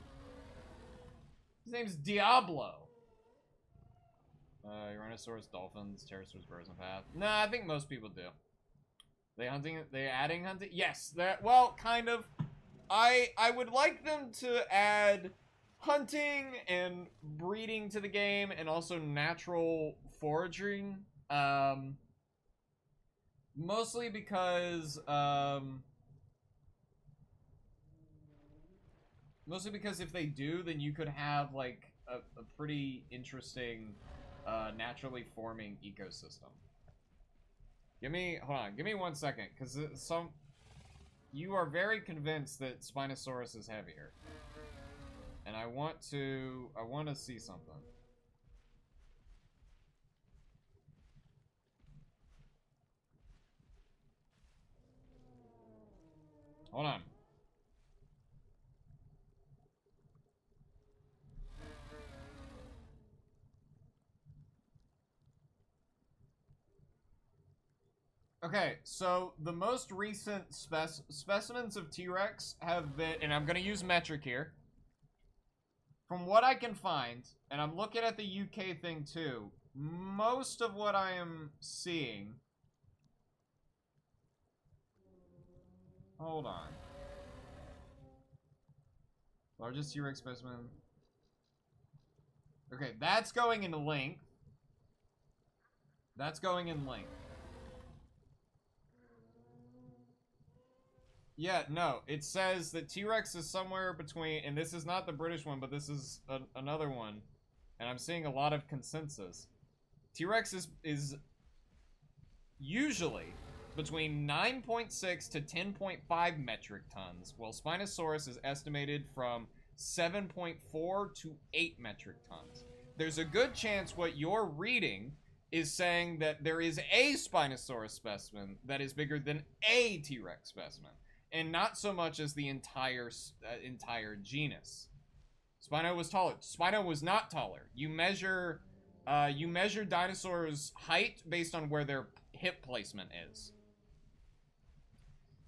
His name's Diablo. Uranosaurus, dolphins, pterosaurs, birds, and path. Nah, I think most people do. They adding hunting? Yes, well, kind of. I would like them to add hunting and breeding to the game, and also natural foraging. Mostly because if they do, then you could have like a pretty interesting naturally forming ecosystem. Hold on, give me 1 second, because you are very convinced that Spinosaurus is heavier. And I want to see something. Hold on. Okay, so the most recent specimens of T-Rex have been, and I'm going to use metric here. From what I can find, and I'm looking at the UK thing too, most of what I am seeing... Hold on. Largest T-Rex specimen. Okay, that's going in length. That's going in length. Yeah, no, it says that T-Rex is somewhere between, and this is not the British one, but this is another one, and I'm seeing a lot of consensus. T-Rex is usually between 9.6 to 10.5 metric tons, while Spinosaurus is estimated from 7.4 to 8 metric tons. There's a good chance what you're reading is saying that there is a Spinosaurus specimen that is bigger than a T-Rex specimen, and not so much as the entire genus. Spino was taller. Spino was not taller. You measure dinosaurs' height based on where their hip placement is.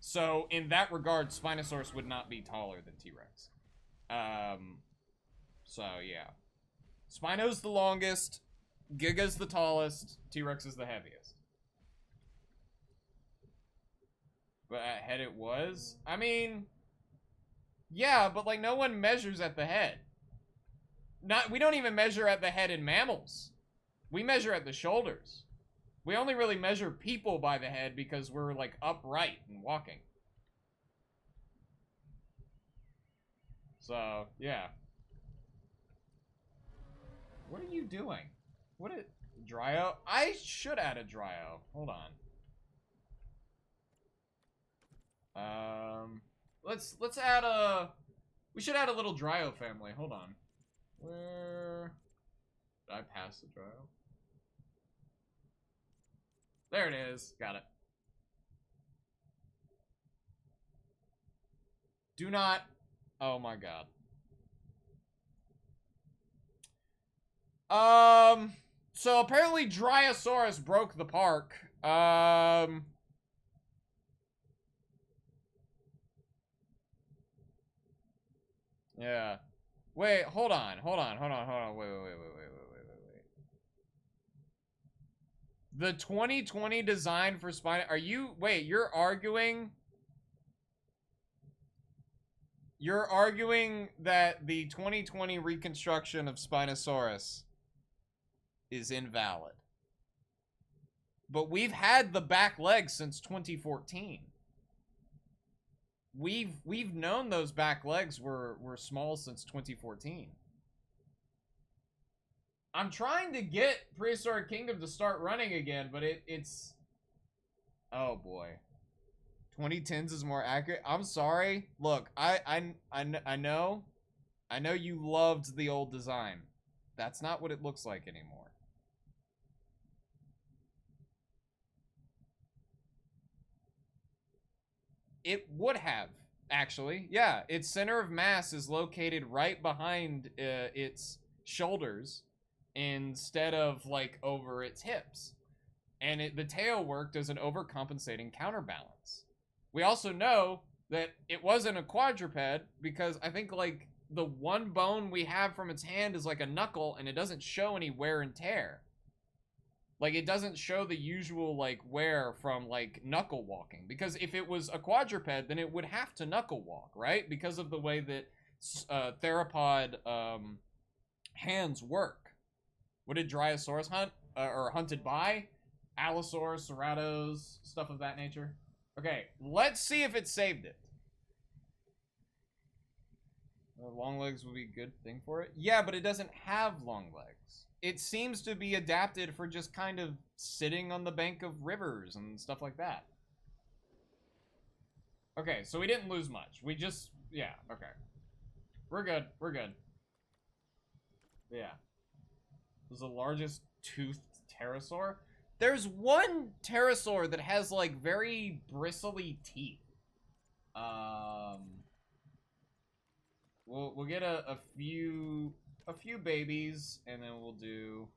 So in that regard, Spinosaurus would not be taller than T-Rex. So yeah, Spino's the longest, Giga's the tallest, T-Rex is the heaviest. But at head it was? I mean, yeah, but like no one measures at the head. We don't even measure at the head in mammals. We measure at the shoulders. We only really measure people by the head because we're like upright and walking. So, yeah. What are you doing? What is Dryo? I should add a Dryo. Hold on. Let's add a. We should add a little Dryo family. Hold on. Where did I pass the Dryo? There it is. Got it. Do not. Oh my god. So apparently Dryosaurus broke the park. Yeah. Wait, hold on. Wait. The 2020 design for Spino... Wait, you're arguing... You're arguing that the 2020 reconstruction of Spinosaurus is invalid. But we've had the back legs since 2014. We've known those back legs were small since 2014. I'm trying to get Prehistoric Kingdom to start running again, but it's... Oh boy. 2010s is more accurate. I'm sorry. Look, I know you loved the old design. That's not what it looks like anymore. It would have, actually. Yeah, its center of mass is located right behind its shoulders instead of, like, over its hips. And the tail worked as an overcompensating counterbalance. We also know that it wasn't a quadruped because I think, like, the one bone we have from its hand is like a knuckle and it doesn't show any wear and tear. Like, it doesn't show the usual, like, wear from, like, knuckle walking. Because if it was a quadruped, then it would have to knuckle walk, right? Because of the way that theropod hands work. What did Dryosaurus hunt? Or hunted by? Allosaurus, Ceratos, stuff of that nature. Okay, let's see if it saved it. Long legs would be a good thing for it. Yeah, but it doesn't have long legs. It seems to be adapted for just kind of sitting on the bank of rivers and stuff like that. Okay, so we didn't lose much. We just, yeah, okay. We're good, we're good. Yeah. This is the largest toothed pterosaur. There's one pterosaur that has, like, very bristly teeth. We'll get a few babies, and then we'll do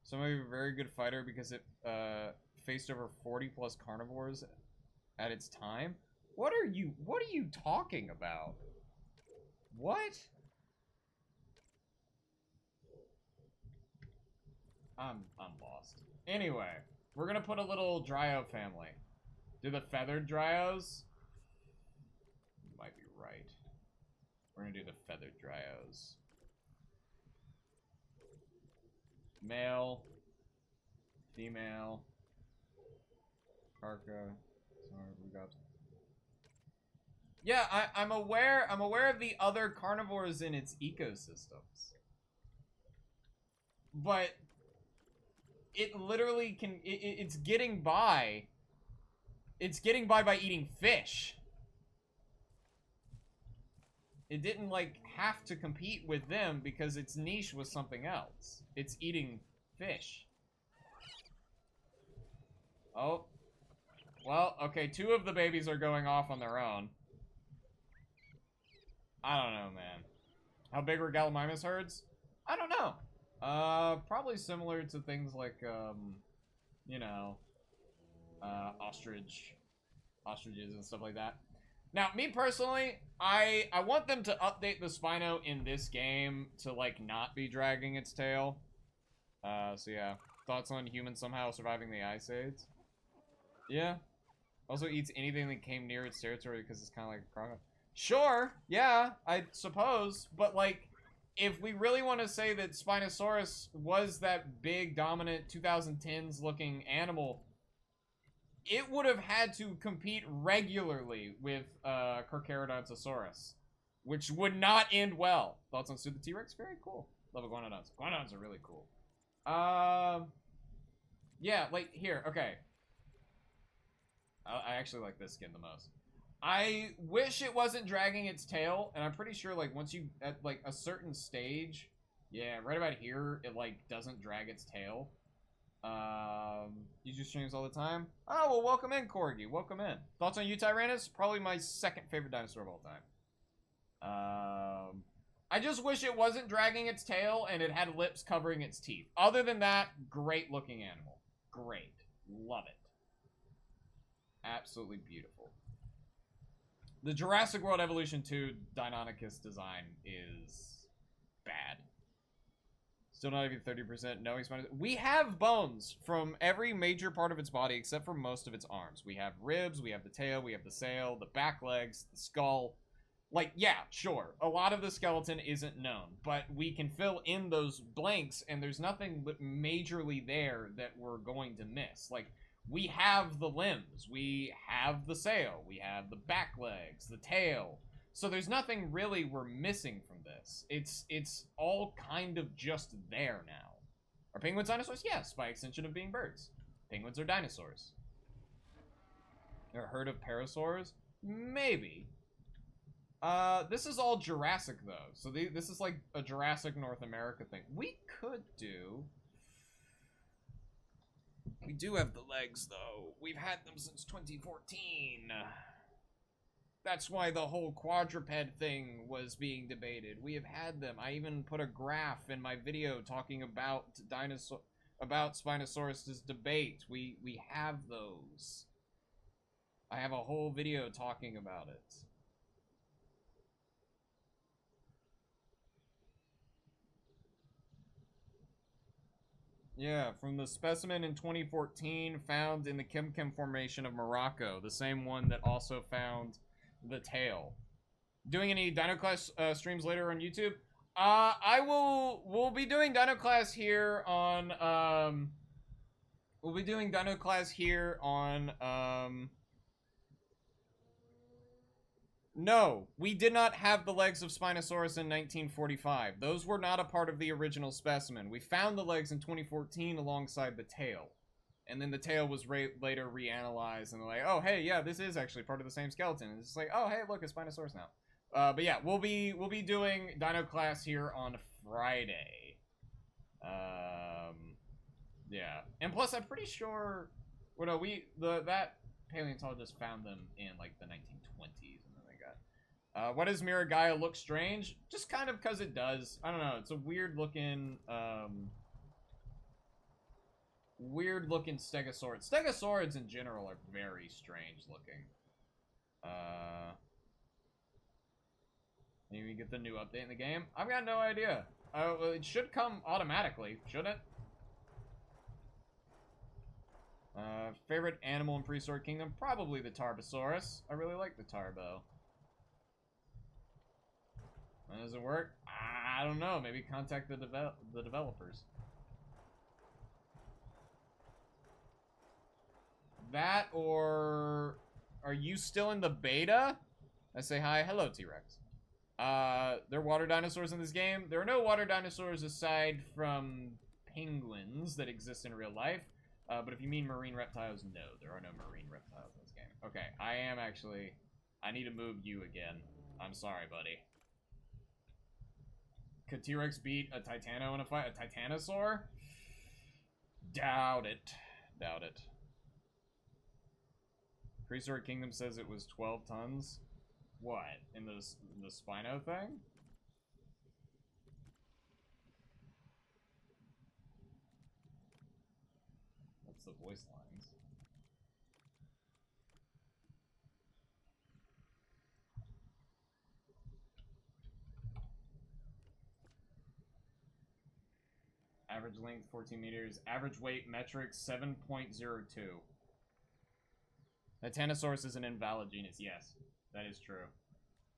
somebody a very good fighter because it faced over 40 plus carnivores at its time. What are you talking about? What? I'm lost. Anyway, we're gonna put a little Dryo family. Do the feathered Dryos? You might be right. We're gonna do the feathered Dryos. Male, female, Arca. Sorry, we got. Yeah, I'm aware of the other carnivores in its ecosystems, but it literally can. It's getting by. It's getting by eating fish. It didn't, like, have to compete with them because its niche was something else. It's eating fish. Oh. Well, okay, 2 of the babies are going off on their own. I don't know, man. How big were Gallimimus herds? I don't know. Probably similar to things like, you know, ostriches and stuff like that. Now, me personally, I want them to update the Spino in this game to, like, not be dragging its tail. So yeah. Thoughts on humans somehow surviving the Ice Age? Yeah. Also eats anything that came near its territory because it's kind of like a crocodile. Sure, yeah, I suppose. But, like, if we really want to say that Spinosaurus was that big, dominant 2010s looking animal, it would have had to compete regularly with Carcharodontosaurus, which would not end well. Thoughts on Sue the T-Rex? Very cool. Love iguanodons. Iguanodons are really cool. Yeah, like, here, okay. I actually like this skin the most. I wish it wasn't dragging its tail, and I'm pretty sure, like, once you, at, like, a certain stage, yeah, right about here, it, like, doesn't drag its tail. You do streams all the time? Oh, well, welcome in, Corgi. Welcome in. Thoughts on Tyrannus? Probably my second favorite dinosaur of all time. I just wish it wasn't dragging its tail and it had lips covering its teeth. Other than that, great looking animal. Great. Love it. Absolutely beautiful. The Jurassic World Evolution 2 Deinonychus design is bad. Still not even 30% knowing Spinosaurus. We have bones from every major part of its body except for most of its arms. We have ribs, we have the tail, we have the sail, the back legs, the skull. Like, yeah, sure. A lot of the skeleton isn't known, but we can fill in those blanks, and there's nothing majorly there that we're going to miss. Like, we have the limbs, we have the sail, we have the back legs, the tail. So there's nothing really we're missing from this. It's all kind of just there now. Are penguins dinosaurs? Yes, by extension of being birds. Penguins are dinosaurs. Or a herd of parasaurs? Maybe. This is all Jurassic, though. So this is like a Jurassic North America thing. We could do... We do have the legs, though. We've had them since 2014. That's why the whole quadruped thing was being debated. We have had them. I even put a graph in my video talking about Spinosaurus' debate. We have those. I have a whole video talking about it. Yeah, from the specimen in 2014 found in the Kemkem Formation of Morocco, the same one that also found the tail. Doing any DinoClass streams later on YouTube? We'll be doing DinoClass here on, we'll be doing DinoClass here on, no, we did not have the legs of Spinosaurus in 1945. Those were not a part of the original specimen. We found the legs in 2014 alongside the tail. And then the tail was later reanalyzed, and they're like, oh, hey, yeah, this is actually part of the same skeleton. And it's just like, oh, hey, look, it's Spinosaurus now. But yeah, we'll be doing Dino Class here on Friday. Yeah. And plus, I'm pretty sure, well, no, that paleontologist found them in, like, the 1920s. Why does Miragaia look strange? Just kind of because it does. I don't know. It's a weird looking stegosaurus. Stegosaurids in general are very strange looking. Maybe we get the new update in the game. I've got no idea. Well, it should come automatically, shouldn't it? Favorite animal in Prehistoric Kingdom? Probably the Tarbosaurus. I really like the Tarbo. When does it work? I don't know. Maybe contact the developers. That, or are you still in the beta? I say hi. Hello, T-Rex. There are water dinosaurs in this game. There are no water dinosaurs aside from penguins that exist in real life. But if you mean marine reptiles, no, there are no marine reptiles in this game. Okay, I need to move you again. I'm sorry, buddy. Could T-Rex beat a Titano in a fight? A Titanosaur? Doubt it. Doubt it. Prehistoric Kingdom says it was 12 tons. What? In the Spino thing? That's the voice lines. Average length 14 meters. Average weight metric 7.02. The Tanosaurus is an invalid genus. Yes, that is true.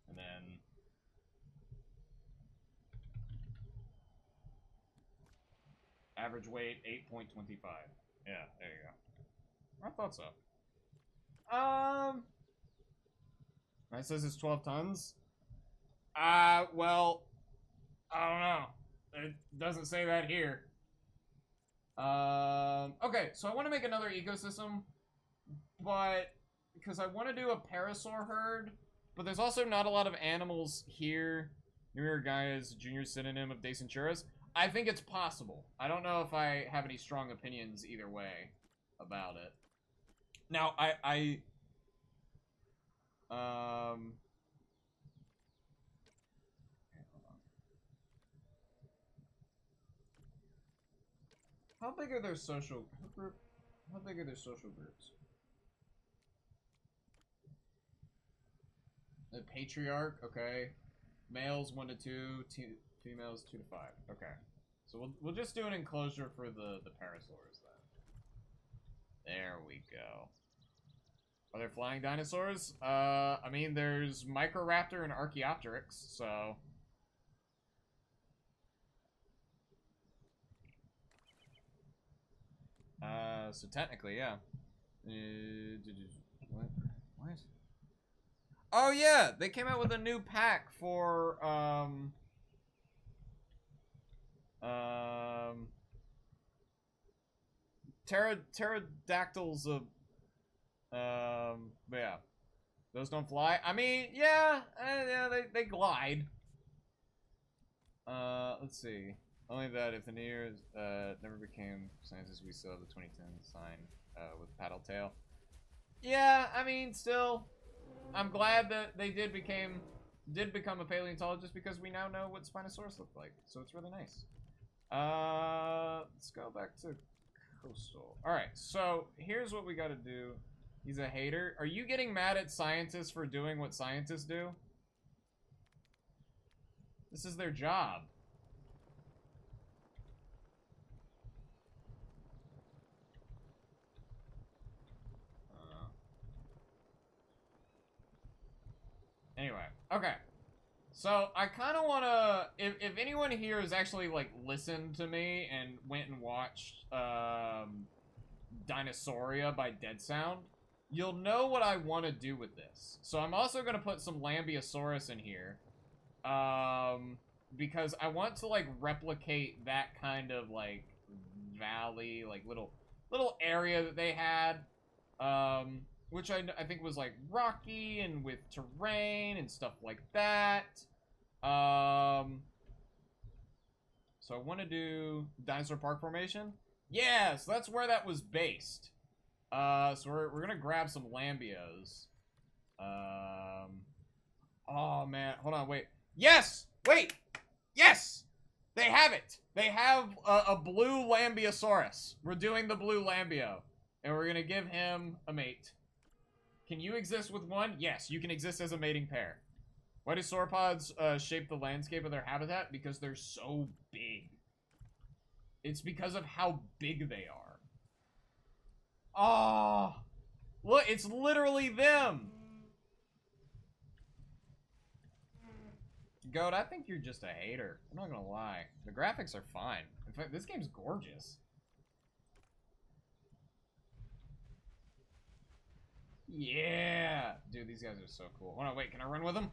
And then average weight 8.25. Yeah, there you go. I thought so. It says it's 12 tons. Well, I don't know. It doesn't say that here. Okay, so I want to make another ecosystem, but because I want to do a parasaur herd, but there's also not a lot of animals here. Newer guy is a junior synonym of Dinosaurus. I think it's possible. I don't know if I have any strong opinions either way about it. Now, how big are their social group? How big are their social groups? The patriarch, okay. Males 1 to 2, females 2 to 5. Okay. So we'll just do an enclosure for the parasaurs then. There we go. Are there flying dinosaurs? I mean, there's Microraptor and Archaeopteryx, so... So technically, yeah. What? What? Oh, yeah! They came out with a new pack for, pterodactyls of, but yeah. Those don't fly? I mean, yeah, yeah, they glide. Let's see. Only that if the nears never became scientists, we still have the 2010 sign with paddle tail. Yeah, I mean, still, I'm glad that they did become a paleontologist because we now know what Spinosaurus looked like. So it's really nice. Let's go back to coastal. All right, so here's what we got to do. He's a hater. Are you getting mad at scientists for doing what scientists do? This is their job. Anyway, okay. So, I kind of want to... If anyone here has actually, like, listened to me and went and watched Dinosauria by Dead Sound, you'll know what I want to do with this. So, I'm also going to put some Lambeosaurus in here. Because I want to, like, replicate that kind of, like, valley, like, little area that they had. Which I think was, like, rocky and with terrain and stuff like that. So I want to do Dinosaur Park Formation. Yeah, so that's where that was based. So we're going to grab some Lambeos. Oh, man. Hold on, wait. Yes! Wait! Yes! They have it! They have a blue Lambeosaurus. We're doing the blue Lambeo. And we're going to give him a mate. Can you exist with one? Yes, you can exist as a mating pair. Why do sauropods shape the landscape of their habitat? Because they're so big. It's because of how big they are. Oh, look, it's literally them. Goat, I think you're just a hater. I'm not gonna lie. The graphics are fine. In fact, this game's gorgeous. Yeah! Dude, these guys are so cool. Hold on, wait, can I run with them?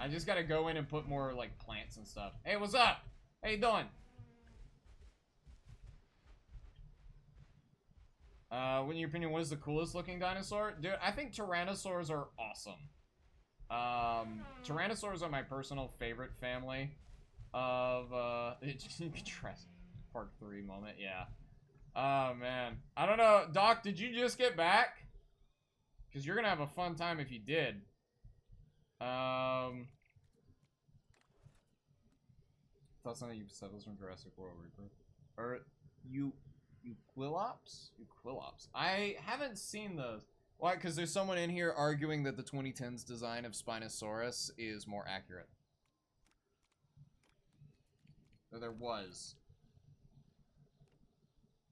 I just gotta go in and put more, like, plants and stuff. Hey, what's up? How you doing? In your opinion, what is the coolest looking dinosaur? Dude, I think tyrannosaurs are awesome. Tyrannosaurs are my personal favorite family of, Park 3 moment, yeah. Oh, man. I don't know. Doc, did you just get back? Because you're going to have a fun time if you did. Thought something you said was from Jurassic World Rebirth. Or Euquilops? Euquilops. I haven't seen those. Why? Because there's someone in here arguing that the 2010s design of Spinosaurus is more accurate. Or there was.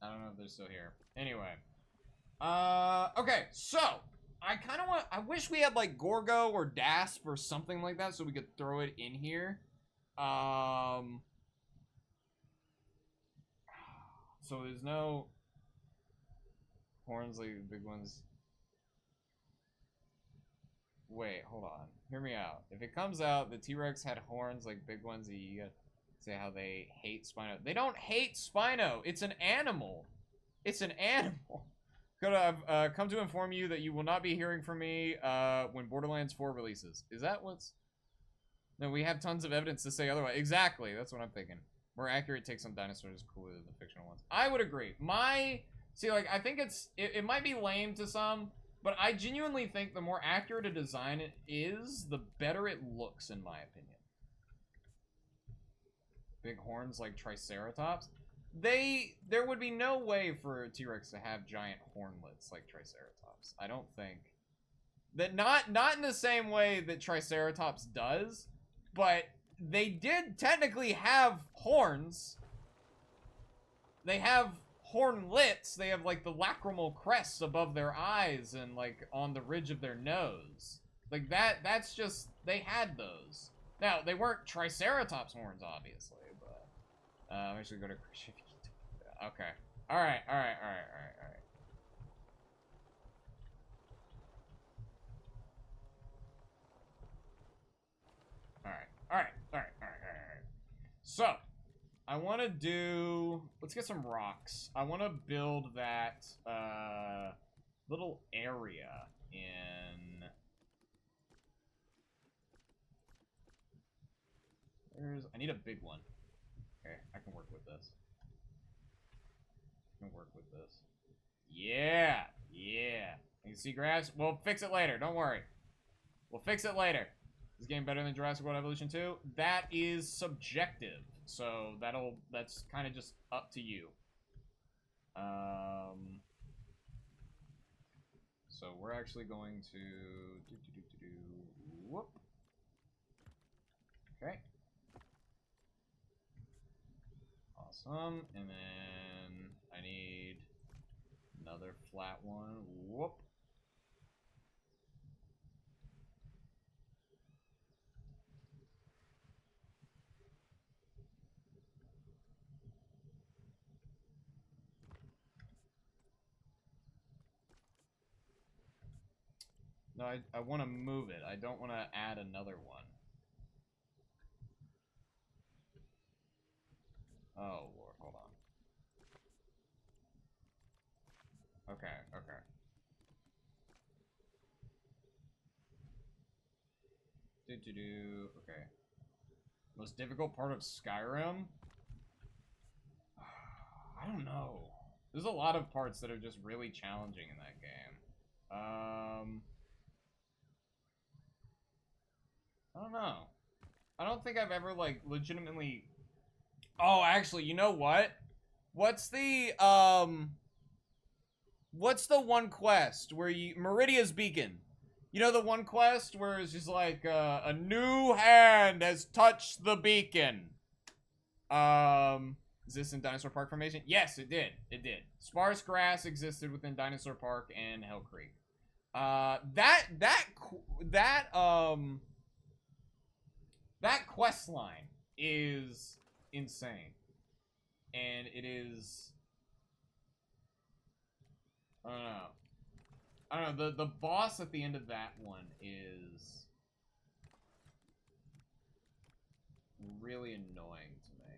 I don't know if they're still here. Anyway. Okay, so I wish we had like Gorgo or Dasp or something like that so we could throw it in here. So there's no horns like the big ones. Wait, hold on. Hear me out. If it comes out the T-Rex had horns like big ones, you gotta say how they hate Spino. They don't hate Spino. It's an animal. It's an animal. I've come to inform you that you will not be hearing from me when Borderlands 4 releases. Is that what's... No, we have tons of evidence to say otherwise. Exactly, that's what I'm thinking. More accurate takes on dinosaurs is cooler than the fictional ones. I would agree. See, like, I think it might be lame to some, but I genuinely think the more accurate a design it is, the better it looks, in my opinion. Big horns like Triceratops. There would be no way for a T-Rex to have giant hornlets like Triceratops. I don't think that not in the same way that Triceratops does, but they did technically have horns. They have hornlets. They have like the lacrimal crests above their eyes and like on the ridge of their nose. Like that's just, they had those. Now, they weren't Triceratops horns, obviously, but I'm actually going to... Okay. Alright. So, I want to do... Let's get some rocks. I want to build that little area in... I need a big one. Okay, I can work with this. Yeah. You see grass? We'll fix it later. Don't worry. We'll fix it later. Is this game better than Jurassic World Evolution 2? That is subjective. So that's kind of just up to you. So we're actually going to whoop. Okay. Awesome. And then I need another flat one. Whoop. No, I want to move it. I don't want to add another one. Oh, Lord, hold on. Okay. Okay. Most difficult part of Skyrim? I don't know. There's a lot of parts that are just really challenging in that game. I don't know. I don't think I've ever, like, legitimately... Oh, actually, you know what? What's the one quest where you... Meridia's Beacon. You know the one quest where it's just like, a new hand has touched the beacon. Is this in Dinosaur Park Formation? Yes, it did. It did. Sparse grass existed within Dinosaur Park and Hell Creek. That quest line is insane. And it is... I don't know, the boss at the end of that one is really annoying to me.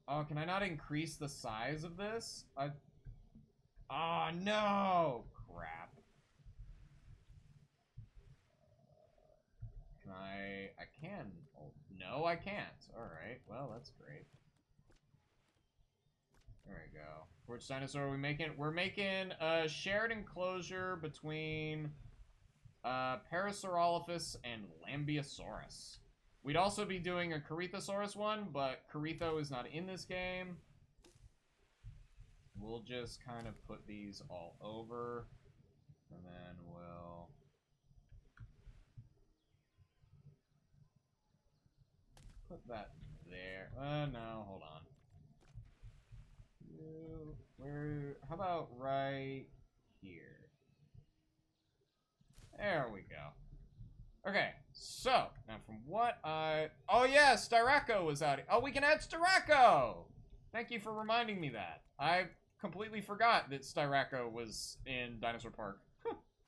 Oh, can I not increase the size of this? Oh, no! Crap. No, I can't. Alright, well, that's great. There we go. Which dinosaur are we making? We're making a shared enclosure between Parasaurolophus and Lambeosaurus. We'd also be doing a Corythosaurus one, but Corytho is not in this game. We'll just kind of put these all over, and then we'll... put that there. No, hold on. How about right here? There we go. Okay, so, now from what I... Oh yeah, Styraco was out. Oh, we can add Styraco! Thank you for reminding me that. I completely forgot that Styraco was in Dinosaur Park.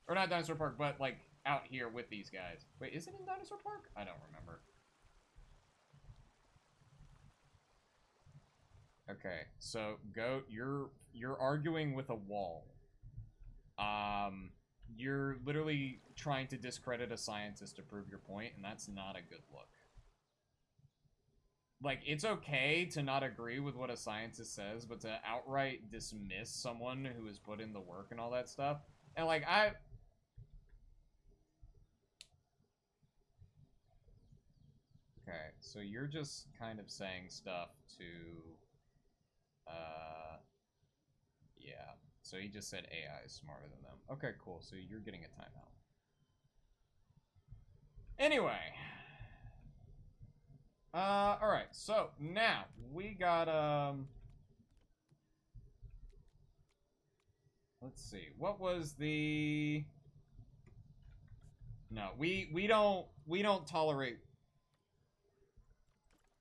Or not Dinosaur Park, but, like, out here with these guys. Wait, is it in Dinosaur Park? I don't remember. Okay, so Goat, you're arguing with a wall. You're literally trying to discredit a scientist to prove your point, and that's not a good look. Like, it's okay to not agree with what a scientist says, but to outright dismiss someone who has put in the work and all that stuff, and like, Okay, so you're just kind of saying stuff to... yeah. So he just said AI is smarter than them. Okay, cool. So you're getting a timeout. Anyway. Alright. So, now, we got, let's see. What was the... No, we don't tolerate...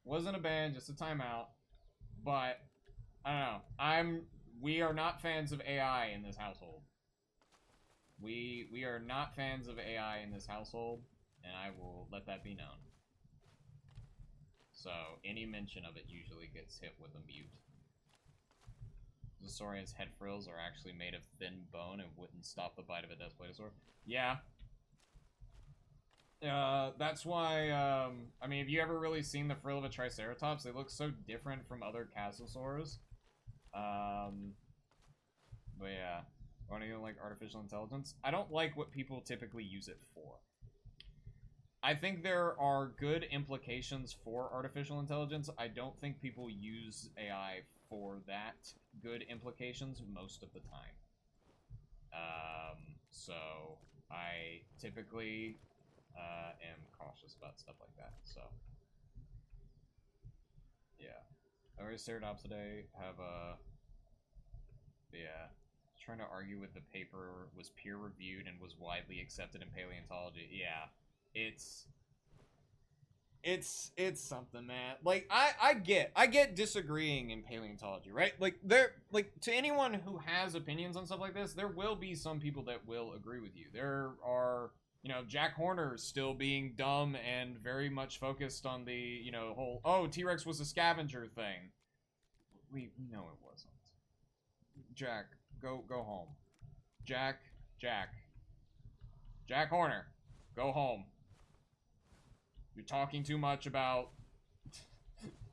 Wasn't a ban, just a timeout. But... I don't know. We are not fans of AI in this household. We are not fans of AI in this household, and I will let that be known. So, any mention of it usually gets hit with a mute. Zosaurian's head frills are actually made of thin bone and wouldn't stop the bite of a Desplatosaur. Yeah. That's why, I mean, have you ever really seen the frill of a Triceratops? They look so different from other Casosaurs. But yeah, I don't like artificial intelligence. I don't like what people typically use it for. I think there are good implications for artificial intelligence. I don't think people use AI for that good implications most of the time. So I typically am cautious about stuff like that, so. Yeah. I already Ceratopsidae have a... Yeah. Trying to argue with the paper was peer-reviewed and was widely accepted in paleontology. Yeah. It's something, man. Like, I get disagreeing in paleontology, right? Like, to anyone who has opinions on stuff like this, there will be some people that will agree with you. There are... You know, Jack Horner still being dumb and very much focused on the, you know, whole, oh, T-Rex was a scavenger thing. We know it wasn't. Jack, go home. Jack Horner, go home. You're talking too much about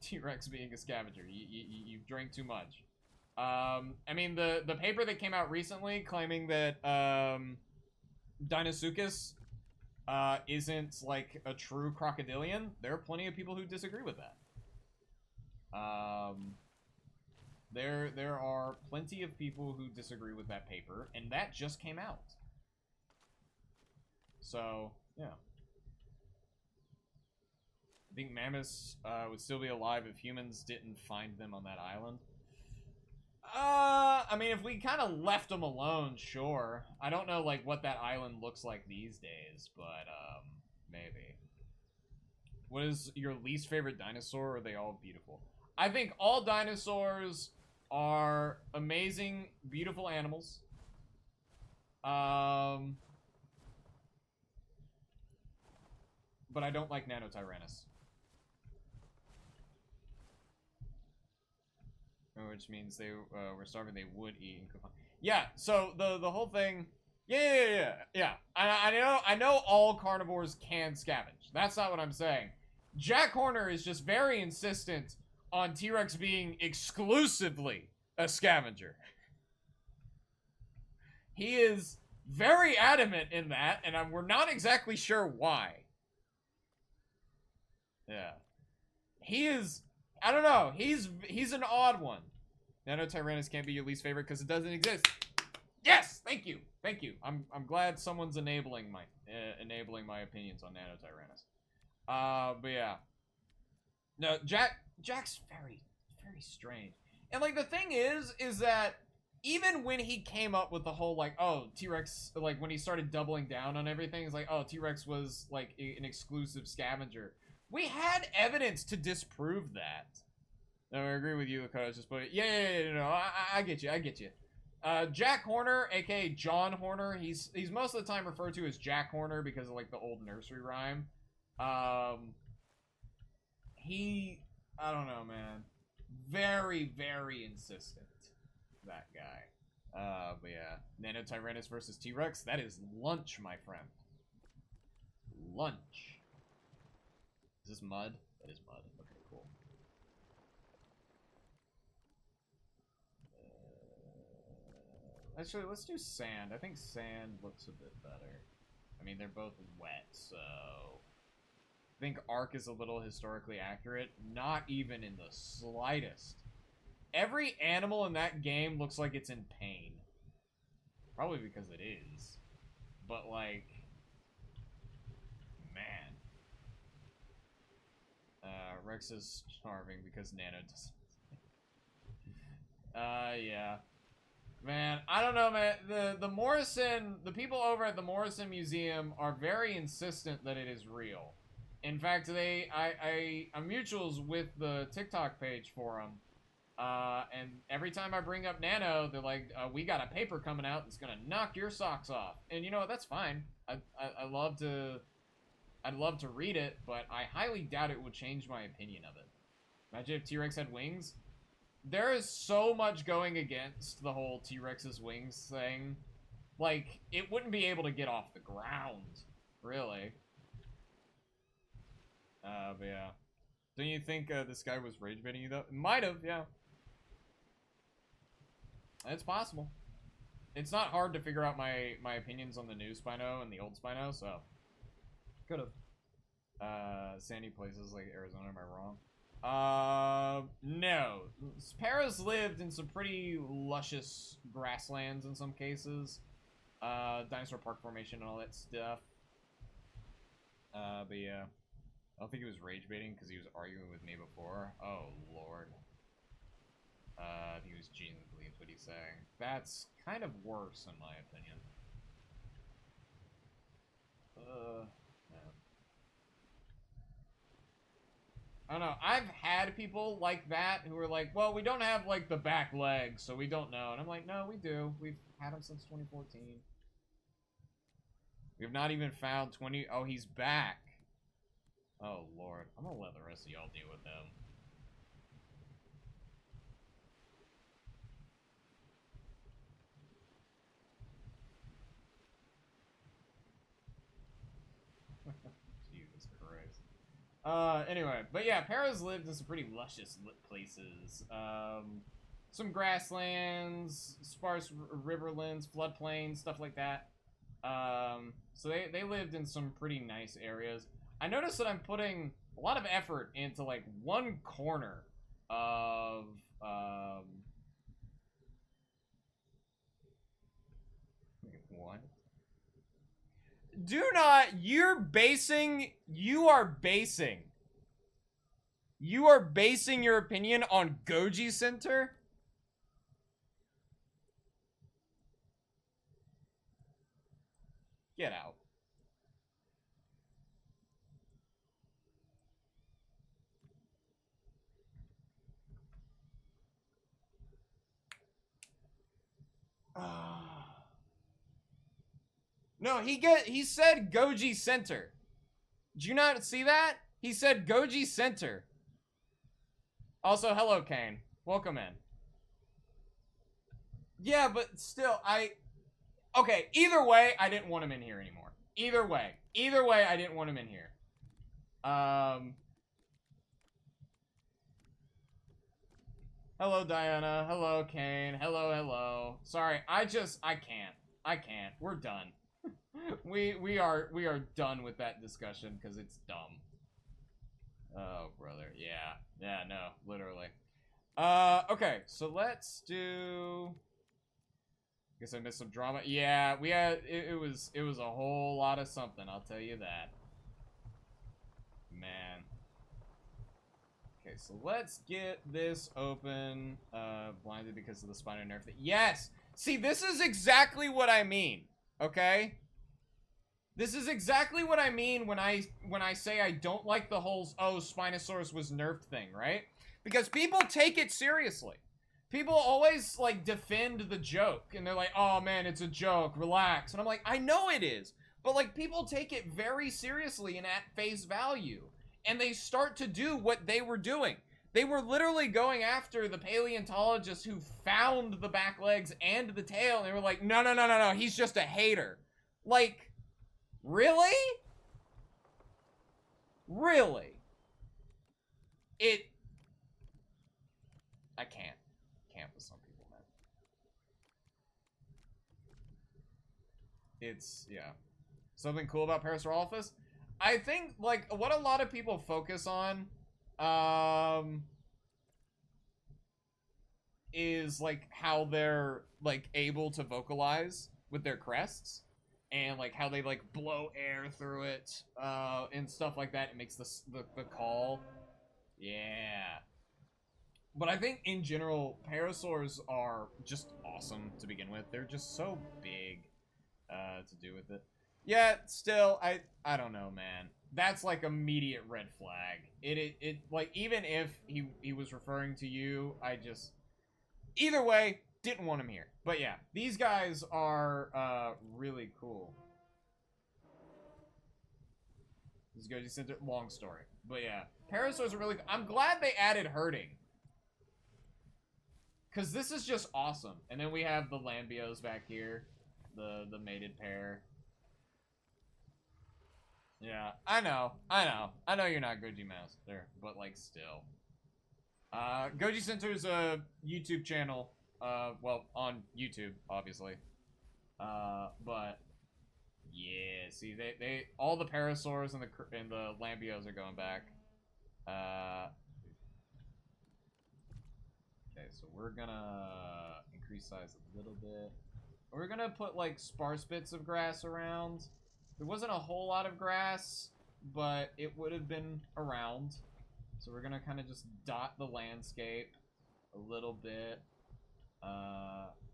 T-Rex being a scavenger. You drank too much. I mean, the paper that came out recently claiming that, Deinosuchus isn't like a true crocodilian. There are plenty of people who disagree with that. There are plenty of people who disagree with that paper, and that just came out. So, yeah. I think mammoths would still be alive if humans didn't find them on that island. I mean, if we kind of left them alone, sure. I don't know, like, what that island looks like these days, but, maybe. What is your least favorite dinosaur, or are they all beautiful? I think all dinosaurs are amazing, beautiful animals. But I don't like Nanotyrannus. Which means they were starving, they would eat and cook. Yeah, so the whole thing... Yeah. I know all carnivores can scavenge. That's not what I'm saying. Jack Horner is just very insistent on T-Rex being exclusively a scavenger. He is very adamant in that, and we're not exactly sure why. Yeah. He is, I don't know, he's an odd one. Nanotyrannus can't be your least favorite because it doesn't exist. Yes, thank you. I'm glad someone's enabling my opinions on Nanotyrannus. But yeah. No, Jack's very strange. And like the thing is that even when he came up with the whole like, oh, T-Rex, like when he started doubling down on everything, it's like, oh, T-Rex was like an exclusive scavenger. We had evidence to disprove that. No, I agree with you, Lakota. Just put it. Yeah, no, I get you. Jack Horner, aka John Horner, he's most of the time referred to as Jack Horner because of like the old nursery rhyme. I don't know, man. Very insistent, that guy. But yeah, Nanotyrannus versus T-Rex, that is lunch, my friend. Lunch. Is this mud? That is mud. Okay, cool. Actually, let's do sand. I think sand looks a bit better. I mean, they're both wet, so... I think Ark is a little historically accurate. Not even in the slightest. Every animal in that game looks like it's in pain. Probably because it is. But, like... Man. Rex is starving because Nano doesn't. Yeah. Man, I don't know, man. The people over at the Morrison Museum are very insistent that it is real. In fact, I'm mutuals with the TikTok page for them. And every time I bring up Nano, they're like, we got a paper coming out that's gonna knock your socks off. And you know what? That's fine. I'd love to read it, but I highly doubt it would change my opinion of it. Imagine if T-Rex had wings. There is so much going against the whole T-Rex's wings thing. Like, it wouldn't be able to get off the ground, really. But yeah. Don't you think this guy was rage baiting you, though? Might have, yeah. It's possible. It's not hard to figure out my opinions on the new Spino and the old Spino, so... Could have. Sandy places like Arizona, am I wrong? No. Paras lived in some pretty luscious grasslands in some cases. Dinosaur Park Formation and all that stuff. But yeah. I don't think he was rage baiting because he was arguing with me before. Oh, Lord. He was genuinely believes what he's saying. That's kind of worse, in my opinion. Yeah. I don't know. I've had people like that who are like, well, we don't have, like, the back legs, so we don't know. And I'm like, no, we do. We've had him since 2014. We've not even found 20... Oh, he's back. Oh, Lord. I'm gonna let the rest of y'all deal with him. Jesus Christ. Anyway, but yeah, Paras lived in some pretty luscious places. Some grasslands, sparse riverlands, floodplains, stuff like that. So they lived in some pretty nice areas. I noticed that I'm putting a lot of effort into, like, one corner of, what? Do not, you are basing your opinion on Goji Center? Get out. No, he said Goji Center. Did you not see that? He said Goji Center. Also, hello, Kane. Welcome in. Yeah, but still, okay, either way, I didn't want him in here anymore. Either way, I didn't want him in here. Hello, Diana. Hello, Kane. Hello, hello. Sorry, I can't. I can't. We're done. we are done with that discussion because it's dumb. Oh, brother. Yeah. Yeah, no, literally. Okay, so let's do... Guess I missed some drama. Yeah, we had... It was a whole lot of something, I'll tell you that. Man. Okay, so let's get this open. Blinded because of the spinal nerve thing. Yes! See, this is exactly what I mean. Okay? This is exactly what I mean when I say I don't like the whole, oh, Spinosaurus was nerfed thing, right? Because people take it seriously. People always, like, defend the joke. And they're like, oh, man, it's a joke. Relax. And I'm like, I know it is. But, like, people take it very seriously and at face value. And they start to do what they were doing. They were literally going after the paleontologist who found the back legs and the tail. And they were like, no, no, no, no, no. He's just a hater. Like... Really? Really? I can't. Can't with some people, man. It's, yeah. Something cool about Parasaurolophus? I think, like, what a lot of people focus on, is, like, how they're, like, able to vocalize with their crests. And, like, how they, like, blow air through it, and stuff like that. It makes the call. Yeah. But I think, in general, parasaurs are just awesome to begin with. They're just so big, to do with it. Yeah, still, I don't know, man. That's, like, immediate red flag. It like, even if he was referring to you, I just... Either way... Didn't want him here. But yeah, these guys are really cool. This is Goji Center. Long story. But yeah, Parasaurs are really... I'm glad they added herding. Because this is just awesome. And then we have the Lambios back here. The mated pair. Yeah, I know. I know you're not Goji Master. But like, still. Goji Center's a YouTube channel. Well, on YouTube, obviously. But yeah, see, they all the parasaurs and the lambios are going back. Okay, so we're gonna increase size a little bit. We're gonna put like sparse bits of grass around. There wasn't a whole lot of grass, but it would have been around. So we're gonna kind of just dot the landscape a little bit.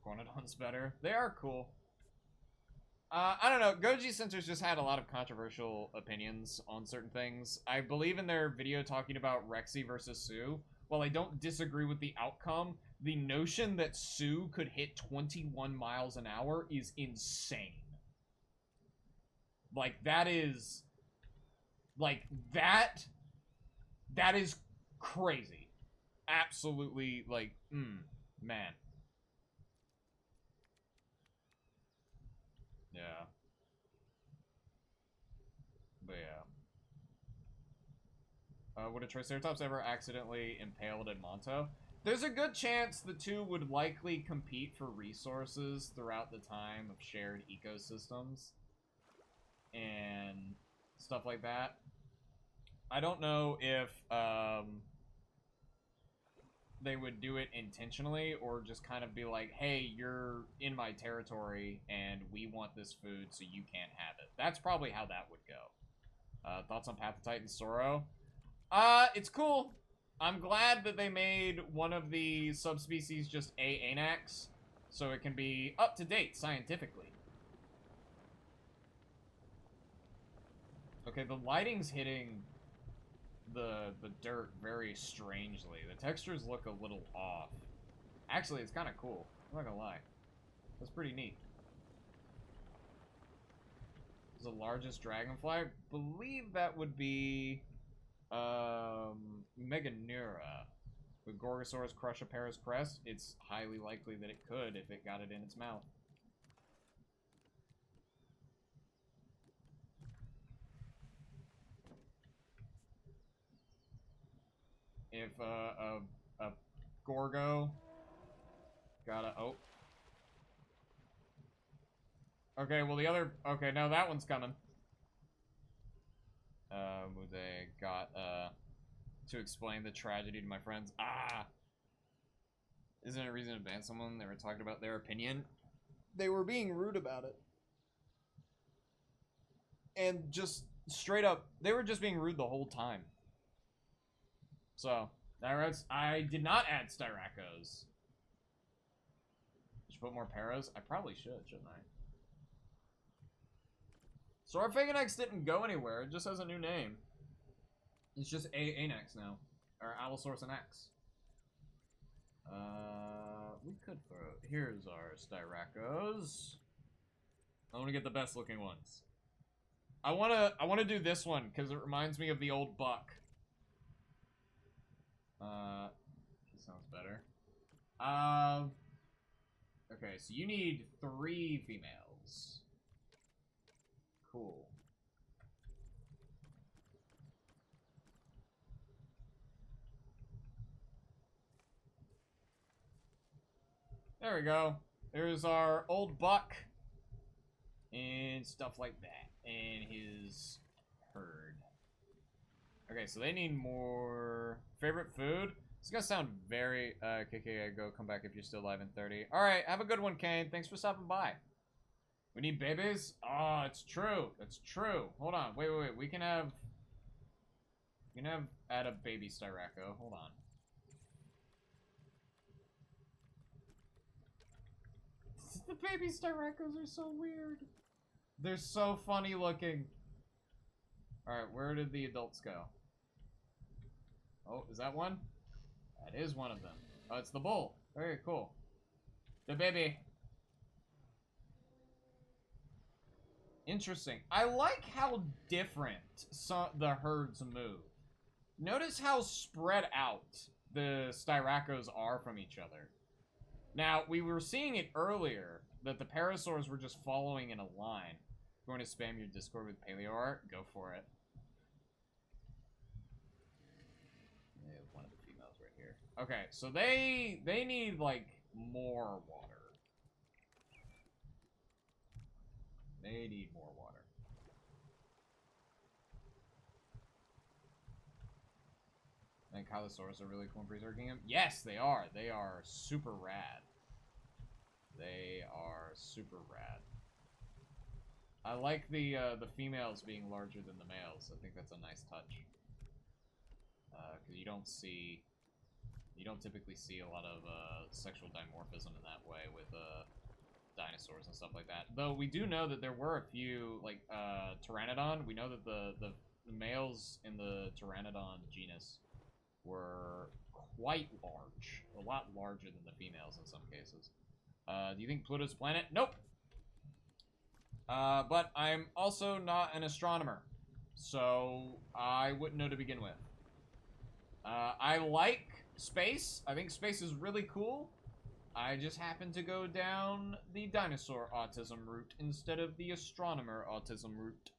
Cornodon's better. They are cool. I don't know. Goji Center's just had a lot of controversial opinions on certain things. I believe in their video talking about Rexy versus Sue. While I don't disagree with the outcome, the notion that Sue could hit 21 miles an hour is insane. Like, that is... Like, that is crazy. Absolutely, like, man. Yeah. But yeah. Would a Triceratops ever accidentally impaled Edmonto? There's a good chance the two would likely compete for resources throughout the time of shared ecosystems. And stuff like that. I don't know if, they would do it intentionally or just kind of be like, hey, you're in my territory and we want this food so you can't have it. That's probably how that would go. Thoughts on Path of Titan Soro? It's cool. I'm glad that they made one of the subspecies just Anax, so it can be up to date scientifically. Okay, the lighting's hitting the dirt very strangely. The textures look a little off. Actually, it's kind of cool. I'm not gonna lie. That's pretty neat. It's the largest dragonfly. I believe that would be Meganura. Would Gorgosaurus crush a Paris crest? It's highly likely that it could if it got it in its mouth. If a Gorgo. Gotta, oh. Okay, well the other, okay, no, that one's coming. They got, to explain the tragedy to my friends. Ah! Isn't it a reason to ban someone? They were talking about their opinion. They were being rude about it. And just straight up, they were just being rude the whole time. So, I did not add Styracos. Should put more paras? I probably should, shouldn't I? Saurophagonex didn't go anywhere. It just has a new name. It's just Anax now. Or Allosaurus and X. We could throw... Here's our Styracos. I want to get the best looking ones. I wanna do this one, because it reminds me of the old buck. This sounds better. Okay, so you need 3 females. Cool. There we go. There's our old buck. And stuff like that. And his herd. Okay, so they need more... Favorite food? It's gonna sound very... KK, go come back if you're still alive in 30. Alright, have a good one, Kane. Thanks for stopping by. We need babies? Oh, it's true. It's true. Hold on. Wait. We can have... add a baby Styraco. Hold on. The baby Styracos are so weird. They're so funny looking. Alright, where did the adults go? Oh, is that one? That is one of them. Oh, it's the bull. Very cool. The baby. Interesting. I like how different the herds move. Notice how spread out the Styracos are from each other. Now, we were seeing it earlier, that the Parasaurs were just following in a line. Going to spam your Discord with paleo art? Go for it. One of the females right here. Okay, so they need, like, more water. They need more water. And Kylosaurus are really cool in Prehistoric Kingdom? Yes, they are. They are super rad. They are super rad. I like the females being larger than the males. I think that's a nice touch. Because you don't typically see a lot of sexual dimorphism in that way with dinosaurs and stuff like that. Though we do know that there were a few, like Pteranodon. We know that the males in the Pteranodon genus were quite large, a lot larger than the females in some cases. Do you think Pluto's a planet? Nope. But I'm also not an astronomer, so I wouldn't know to begin with. I like space. I think space is really cool. I just happen to go down the dinosaur autism route instead of the astronomer autism route.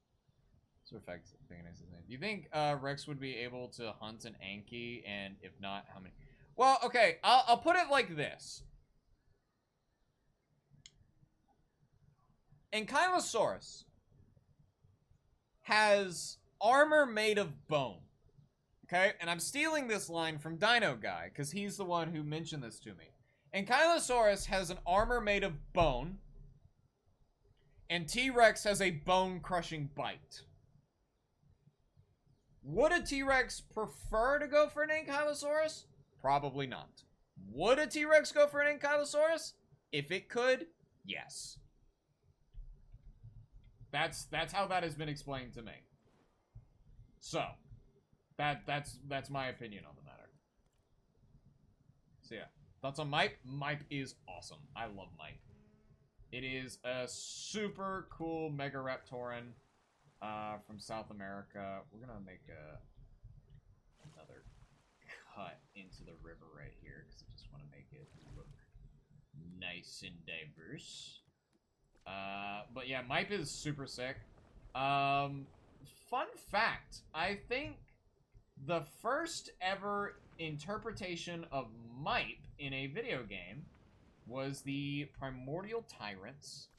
So effect, do you think Rex would be able to hunt an Anki, and if not, how many? Well, okay, I'll put it like this. Ankylosaurus has armor made of bone. Okay? And I'm stealing this line from Dino Guy, because he's the one who mentioned this to me. Ankylosaurus has an armor made of bone, and T-Rex has a bone-crushing bite. Would a T-Rex prefer to go for an Ankylosaurus? Probably not. Would a T-Rex go for an Ankylosaurus? If it could, yes. That's how that has been explained to me. So, that's my opinion on the matter. So yeah, thoughts on Mipe? Mipe is awesome. I love Mipe. It is a super cool Megaraptoran from South America. We're gonna make another cut into the river right here because I just want to make it look nice and diverse. But yeah, Mipe is super sick. Fun fact, I think the first ever interpretation of Mipe in a video game was the Primordial Tyrants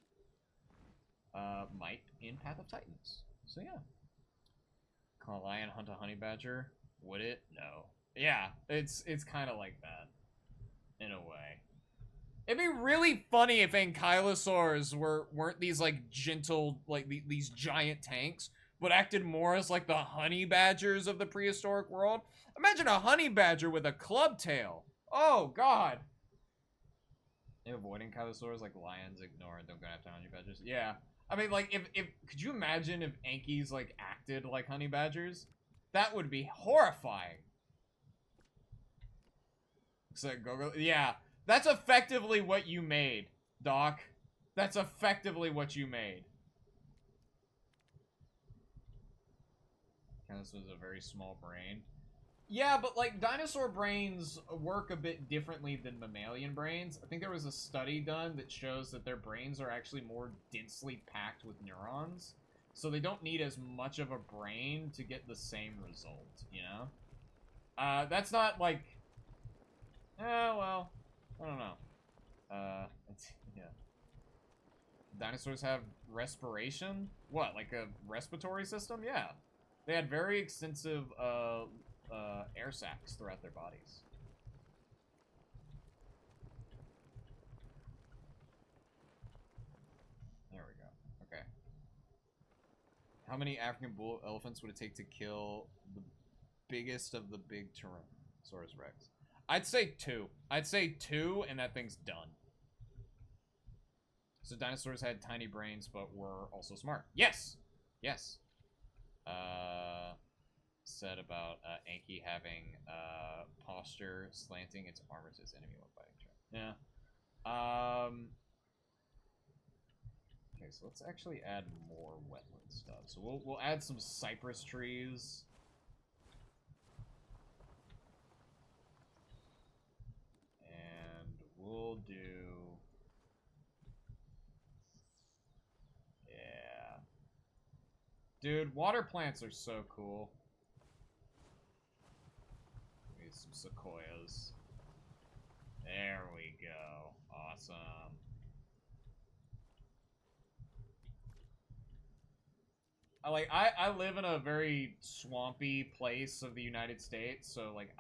Mipe in Path of Titans. So yeah. Can a lion hunt a honey badger? Would it? No. Yeah, it's kind of like that, in a way. It'd be really funny if ankylosaurs weren't these like gentle, like these giant tanks, but acted more as like the honey badgers of the prehistoric world. Imagine a honey badger with a club tail. Oh God. They avoid ankylosaurs like lions ignore and don't go after honey badgers. Yeah. I mean, like, if could you imagine if Ankies, like, acted like honey badgers? That would be horrifying. So, yeah, that's effectively what you made, Doc. That's effectively what you made. This was a very small brain. Yeah, but, like, dinosaur brains work a bit differently than mammalian brains. I think there was a study done that shows that their brains are actually more densely packed with neurons. So they don't need as much of a brain to get the same result, you know? That's not, like... well, I don't know. Yeah. Dinosaurs have respiration? What, like a respiratory system? Yeah. They had very extensive, air sacs throughout their bodies. There we go. Okay. How many African bull elephants would it take to kill the biggest of the big Tyrannosaurus Rex? I'd say 2. I'd say 2, and that thing's done. So dinosaurs had tiny brains, but were also smart. Yes! Yes. Said about Anki having posture slanting its armor to its enemy while fighting. Yeah. Okay, so let's actually add more wetland stuff. So we'll add some cypress trees. And we'll do... Yeah. Dude, water plants are so cool. Some sequoias. There we go. Awesome. I live in a very swampy place of the United States, so like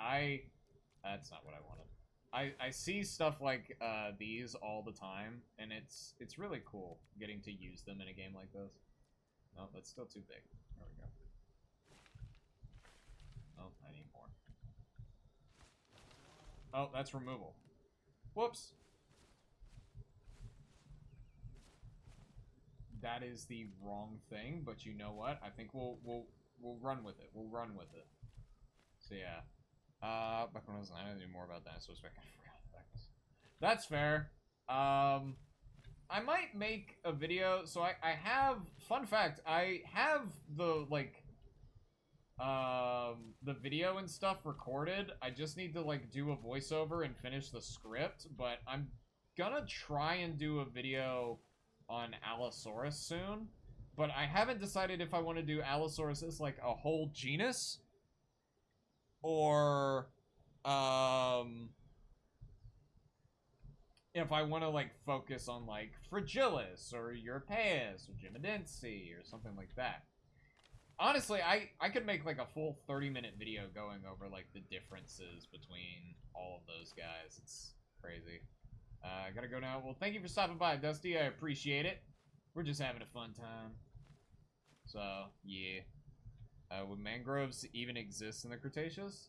that's not what I wanted. I see stuff like these all the time, and it's really cool getting to use them in a game like this. No, that's still too big. There we go. Oh, I need more. Oh, that's removal. Whoops. That is the wrong thing, but you know what? I think we'll run with it. We'll run with it. So yeah. Back when I was 9, I knew more about dinosaurs, but I forgot that. That's fair. I might make a video. So I have, fun fact, I have the like the video and stuff recorded. I just need to like do a voiceover and finish the script, but I'm gonna try and do a video on Allosaurus soon, but I haven't decided if I want to do Allosaurus as like a whole genus or if I want to like focus on like Fragilis or Europaeus or Jimadense or something like that. Honestly, I could make like a full 30-minute video going over like the differences between all of those guys. It's crazy. I gotta go now. Well, thank you for stopping by, Dusty. I appreciate it. We're just having a fun time. So, yeah. Would mangroves even exist in the Cretaceous?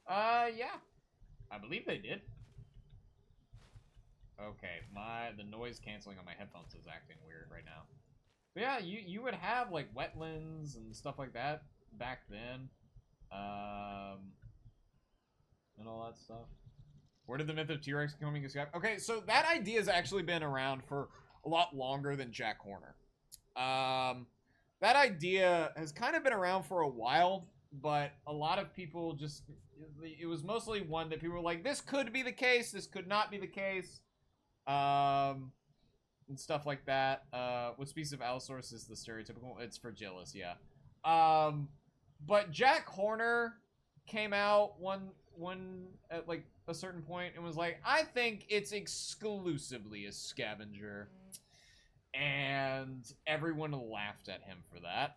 Yeah. I believe they did. Okay, the noise canceling on my headphones is acting weird right now. But yeah, you would have like wetlands and stuff like that back then. And all that stuff. Where did the myth of T-Rex coming escape? Okay, so that idea has actually been around for a lot longer than Jack Horner. That idea has kind of been around for a while, but a lot of people just... It was mostly one that people were like, this could be the case, this could not be the case. And stuff like that. What species of Allosaurus is the stereotypical? It's Fragilis, yeah. But Jack Horner came out one at like a certain point and was like, I think it's exclusively a scavenger, and everyone laughed at him for that.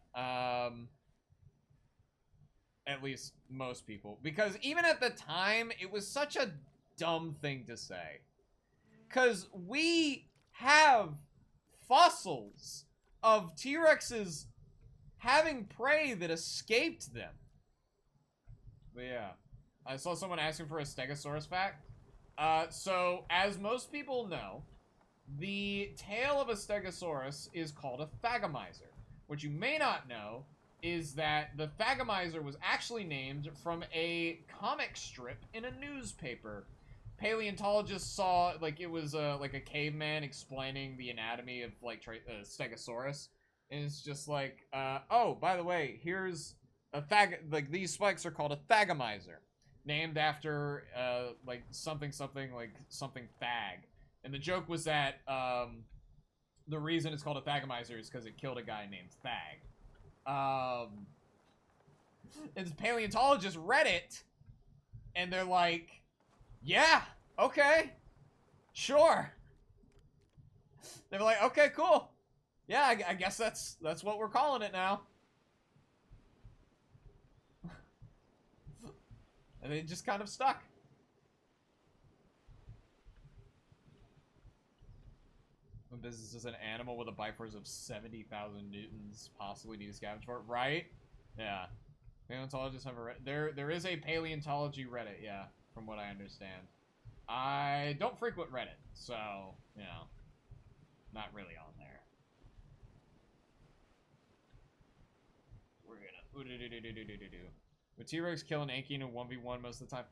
At least most people, because even at the time, it was such a dumb thing to say. Because we have fossils of T-Rexes having prey that escaped them. But yeah, I saw someone asking for a Stegosaurus fact. So, as most people know, the tail of a Stegosaurus is called a thagomizer. What you may not know is that the thagomizer was actually named from a comic strip in a newspaper. Paleontologists saw, like, it was like a caveman explaining the anatomy of, like, Stegosaurus. And it's just like, oh, by the way, here's a like, these spikes are called a thagomizer. Named after, like, something, like, something thag. And the joke was that, the reason it's called a thagomizer is because it killed a guy named Thag. And paleontologists read it, and they're like, yeah, okay, sure. They were like, okay, cool. Yeah, I guess that's what we're calling it now. And they just kind of stuck. This is just an animal with a bite force of 70,000 newtons, possibly need to scavenge for it, right? Yeah. Paleontologists have a there is a paleontology Reddit, yeah, from what I understand. I don't frequent Reddit, so, you know, not really on there. We're gonna would T-Rex kill an Anki in a 1v1 most of the time?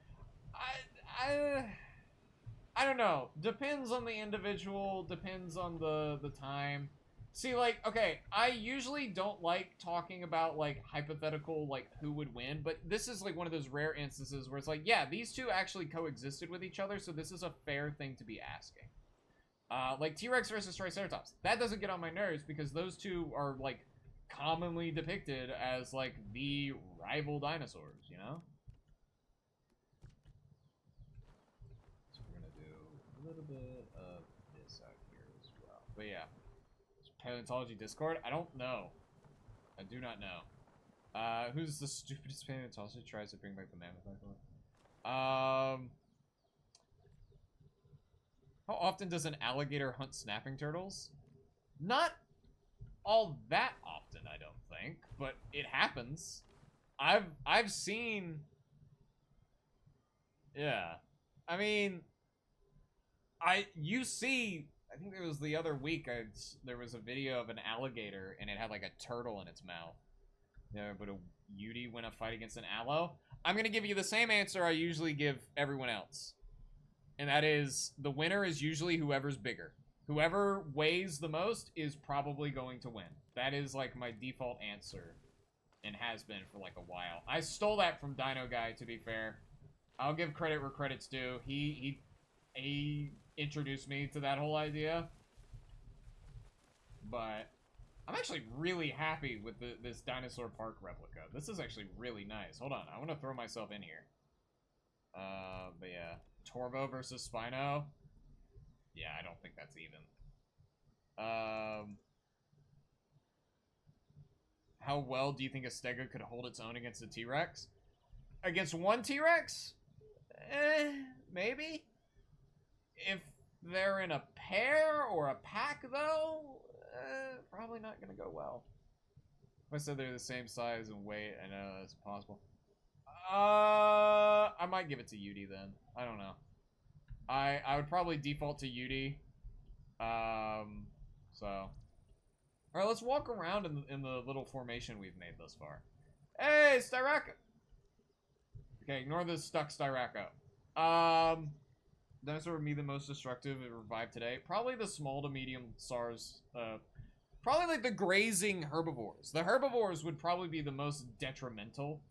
I don't know. Depends on the individual, depends on the time. See, like, okay, I usually don't like talking about, like, hypothetical, like, who would win, but this is, like, one of those rare instances where it's like, yeah, these two actually coexisted with each other, so this is a fair thing to be asking. Like, T-Rex versus Triceratops. That doesn't get on my nerves because those two are, like, commonly depicted as, like, the rival dinosaurs, you know? So we're gonna do a little bit of this out here as well. But yeah. Paleontology Discord? I don't know. I do not know. Who's the stupidest paleontologist who tries to bring back the mammoth? How often does an alligator hunt snapping turtles? Not all that often, I don't think, but it happens. I've seen. Yeah, I mean, you see. I think it was the other week. There was a video of an alligator and it had like a turtle in its mouth. Yeah, but a Yudi win a fight against an allo. I'm gonna give you the same answer I usually give everyone else, and that is the winner is usually whoever's bigger. Whoever weighs the most is probably going to win. That is like my default answer, and has been for like a while. I stole that from Dino Guy, to be fair. I'll give credit where credit's due. He introduced me to that whole idea. But I'm actually really happy with this Dinosaur Park replica. This is actually really nice. Hold on, I want to throw myself in here. But yeah, Torvo versus Spino. Yeah, I don't think that's even. How well do you think a Stego could hold its own against a T-Rex? Against one T-Rex? Maybe. If they're in a pair or a pack, though, probably not going to go well. If I said they're the same size and weight, I know that's possible. I might give it to Yudi then. I don't know. I would probably default to Yudi. So. Alright, let's walk around in the little formation we've made thus far. Hey, Styraco! Okay, ignore the stuck Styraco. Dinosaur would be the most destructive it revived today. Probably the small to medium SARS. Probably like the grazing herbivores. The herbivores would probably be the most detrimental.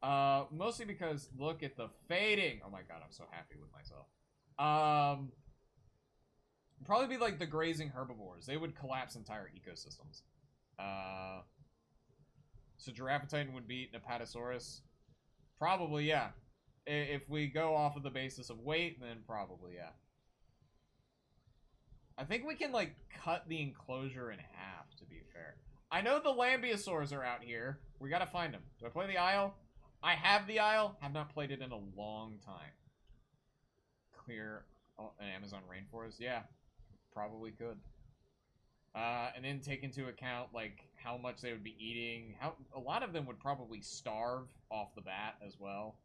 Mostly because look at the fading. Oh my god, I'm so happy with myself. Probably be like the grazing herbivores. They would collapse entire ecosystems. So Giraffatitan would beat Apatosaurus. Probably, yeah. If we go off of the basis of weight, then probably, yeah. I think we can, like, cut the enclosure in half, to be fair. I know the lambeosaurs are out here. We gotta find them. Do I play the Isle? I have the Isle. Have not played it in a long time. Clear an Amazon rainforest? Yeah, probably could. And then take into account, like, how much they would be eating. A lot of them would probably starve off the bat as well.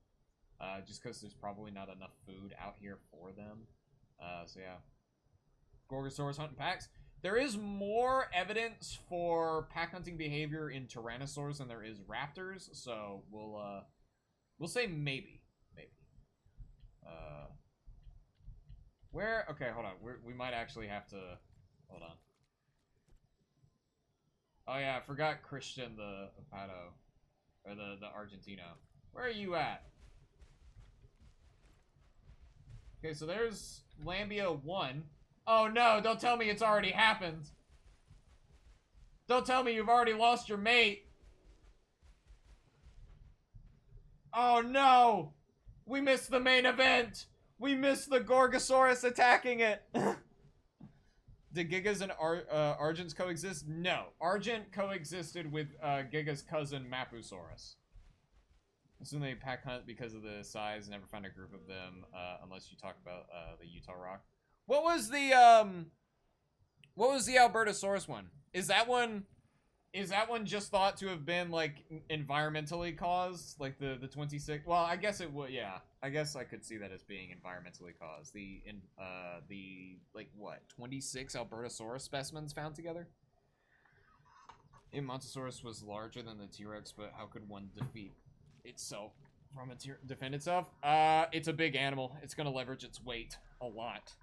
Just because there's probably not enough food out here for them. So yeah. Gorgosaurus hunting packs. There is more evidence for pack hunting behavior in tyrannosaurs than there is raptors, so we'll say maybe. Where? Okay, hold on. We might actually have to. Hold on. Oh yeah, I forgot Christian the Pato, or the Argentino. Where are you at? Okay, so there's Lambia 1. Oh no, don't tell me it's already happened. Don't tell me you've already lost your mate. Oh no! We missed the main event! We missed the Gorgosaurus attacking it! Did Gigas and Argents coexist? No. Argent coexisted with Giga's cousin Mapusaurus. Assume they pack hunt because of the size. Never found a group of them unless you talk about the Utah Rock. What was the Albertosaurus one? Is that one just thought to have been like environmentally caused, like the 26? Well, I guess it would. Yeah, I guess I could see that as being environmentally caused. The like what 26 Albertosaurus specimens found together. Montosaurus was larger than the T-Rex, but how could one defeat itself from defend itself? It's a big animal. It's gonna leverage its weight a lot.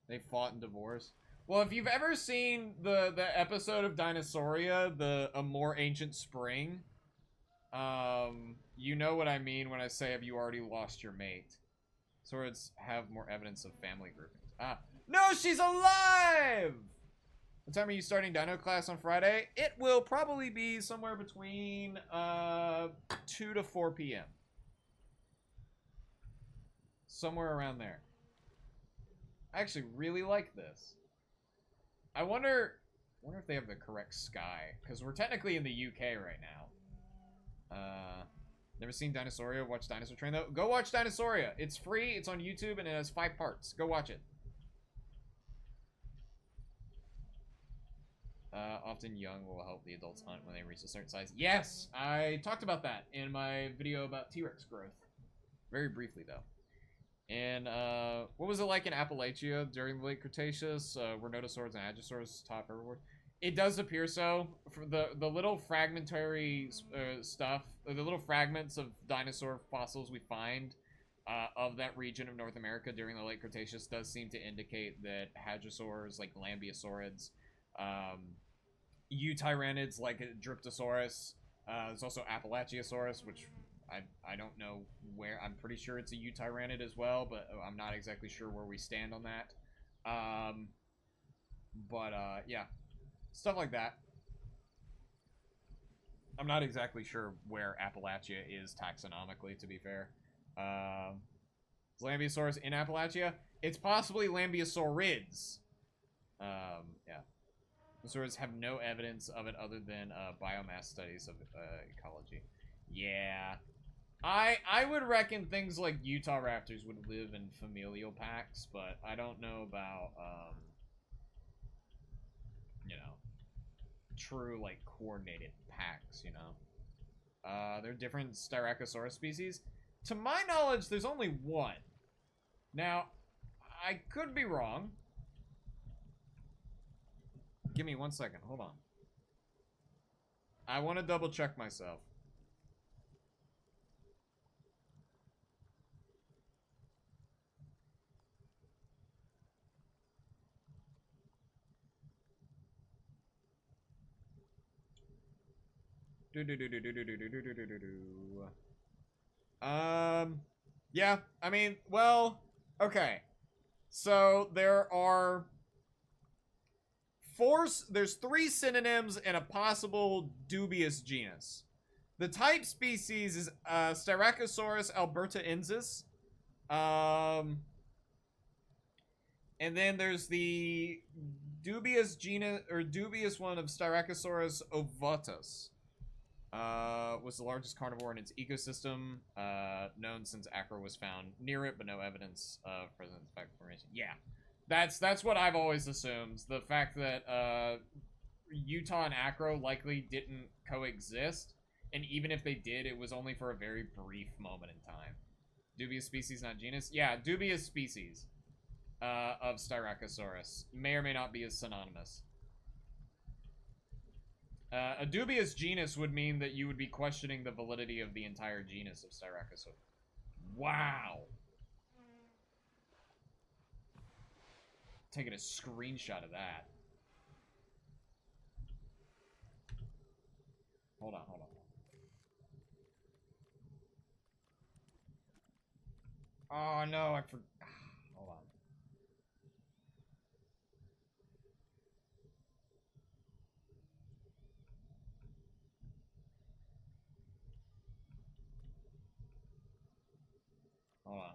They fought and divorced. Well, if you've ever seen the episode of Dinosauria, A More Ancient Spring, you know what I mean when I say, have you already lost your mate? Swords have more evidence of family groupings. Ah. No, she's alive! What time are you starting Dino class on Friday? It will probably be somewhere between 2 to 4 p.m. Somewhere around there. I actually really like this. I wonder if they have the correct sky, because we're technically in the UK right now. Never seen Dinosauria. Watch Dinosaur Train though. Go watch Dinosauria. It's free. It's on YouTube and it has 5 parts. Go watch it. Often young will help the adults hunt when they reach a certain size. Yes, I talked about that in my video about T-Rex growth. Very briefly though. And what was it like in Appalachia during the late Cretaceous? Were notosaurs and adrosaurs top herbivores? It does appear so. For the little fragmentary stuff, or the little fragments of dinosaur fossils we find of that region of North America during the late Cretaceous does seem to indicate that hadrosaurs, like Lambeosaurids, Eutyranids like Dryptosaurus, there's also Appalachiosaurus, which I don't know where. I'm pretty sure it's a Eutyranid as well, but I'm not exactly sure where we stand on that. Yeah. Stuff like that. I'm not exactly sure where Appalachia is taxonomically, to be fair. Is Lambeosaurus in Appalachia? It's possibly Lambeosaurids. Yeah. Dinosaurs have no evidence of it other than biomass studies of ecology. Yeah. I would reckon things like Utah raptors would live in familial packs, but I don't know about, you know, true, like, coordinated packs, you know? There are different Styracosaurus species. To my knowledge, there's only one. Now, I could be wrong. Give me 1 second. Hold on. I want to double check myself. Yeah, I mean, well, okay. So there's 3 synonyms and a possible dubious genus. The type species is Styracosaurus albertaensis. And then there's the dubious genus or dubious one of Styracosaurus ovatus. Was the largest carnivore in its ecosystem, known since Acro was found near it, but no evidence of present fact formation. Yeah, that's what I've always assumed. The fact that Utah and Acro likely didn't coexist, and even if they did, it was only for a very brief moment in time. Dubious species, not genus. Yeah, dubious species of Styracosaurus may or may not be as synonymous. A dubious genus would mean that you would be questioning the validity of the entire genus of Styracosaurus. Wow. Taking a screenshot of that. Hold on. Oh, no, I forgot. Hold on. Hold on.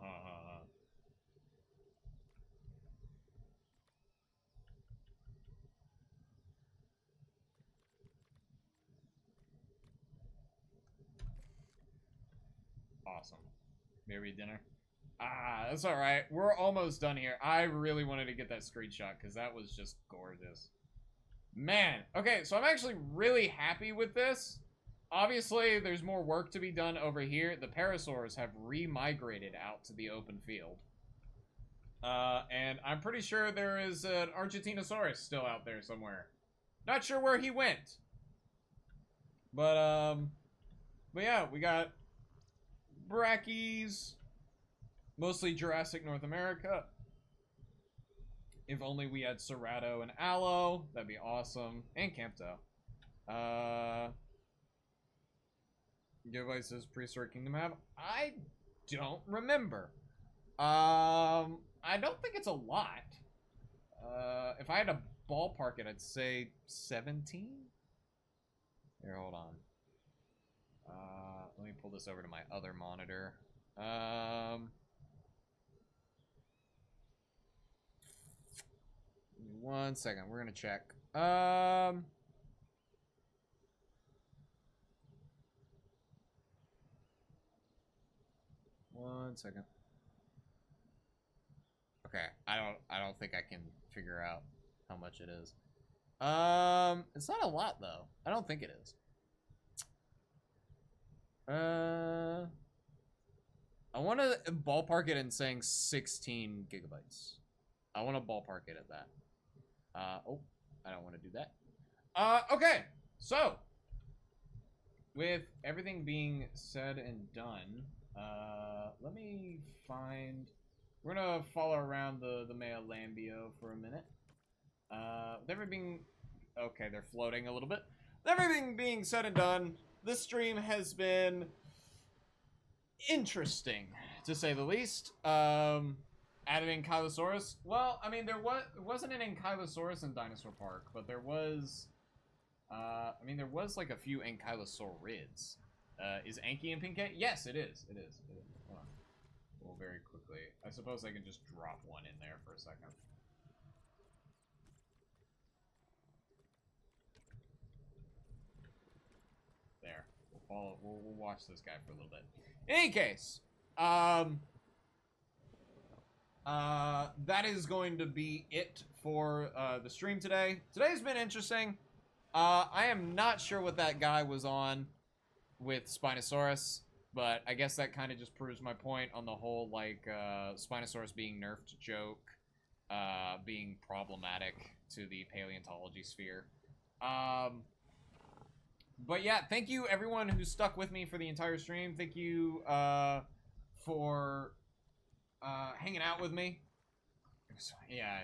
Awesome. Maybe dinner. Ah, that's alright. We're almost done here. I really wanted to get that screenshot because that was just gorgeous. Man. Okay, so I'm actually really happy with this. Obviously, there's more work to be done over here. The Parasaurs have re-migrated out to the open field. And I'm pretty sure there is an Argentinosaurus still out there somewhere. Not sure where he went. But yeah, we got Brachies. Mostly Jurassic North America. If only we had Cerrato and Aloe. That'd be awesome. And Campto. Everybody says Prehistoric Kingdom have? I don't remember. I don't think it's a lot. If I had to ballpark it, I'd say 17? Here, hold on. Let me pull this over to my other monitor. 1 second, we're gonna check. 1 second. Okay, I don't think I can figure out how much it is. It's not a lot though. I don't think it is. I want to ballpark it in saying 16 gigabytes. I want to ballpark it at that. Oh, I don't want to do that. Okay, so with everything being said and done, let me find. We're gonna follow around the male Lambio for a minute. With everything, okay, they're floating a little bit. With everything being said and done, this stream has been interesting, to say the least. Added Ankylosaurus. Well, I mean, there wasn't an Ankylosaurus in Dinosaur Park, but there was. I mean, there was like a few Ankylosaurids. Is Anky in Pink? Yes, it is. It is. Hold on. Well, very quickly. I suppose I can just drop one in there for a second. There. We'll follow. We'll watch this guy for a little bit. In any case, that is going to be it for the stream today. Today's been interesting. I am not sure what that guy was on with Spinosaurus, but I guess that kind of just proves my point on the whole, like, Spinosaurus being nerfed joke, being problematic to the paleontology sphere. But yeah, thank you everyone who stuck with me for the entire stream. Thank you for hanging out with me. Yeah.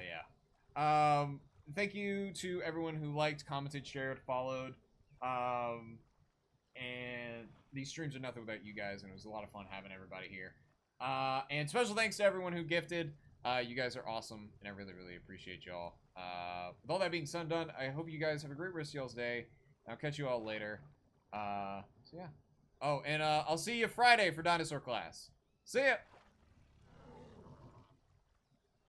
Thank you to everyone who liked, commented, shared, followed. And these streams are nothing without you guys, and it was a lot of fun having everybody here. And special thanks to everyone who gifted. You guys are awesome, and I really, really appreciate y'all. With all that being said and done, I hope you guys have a great rest of y'all's day. I'll catch you all later. So yeah. Oh, and I'll see you Friday for dinosaur class. See ya.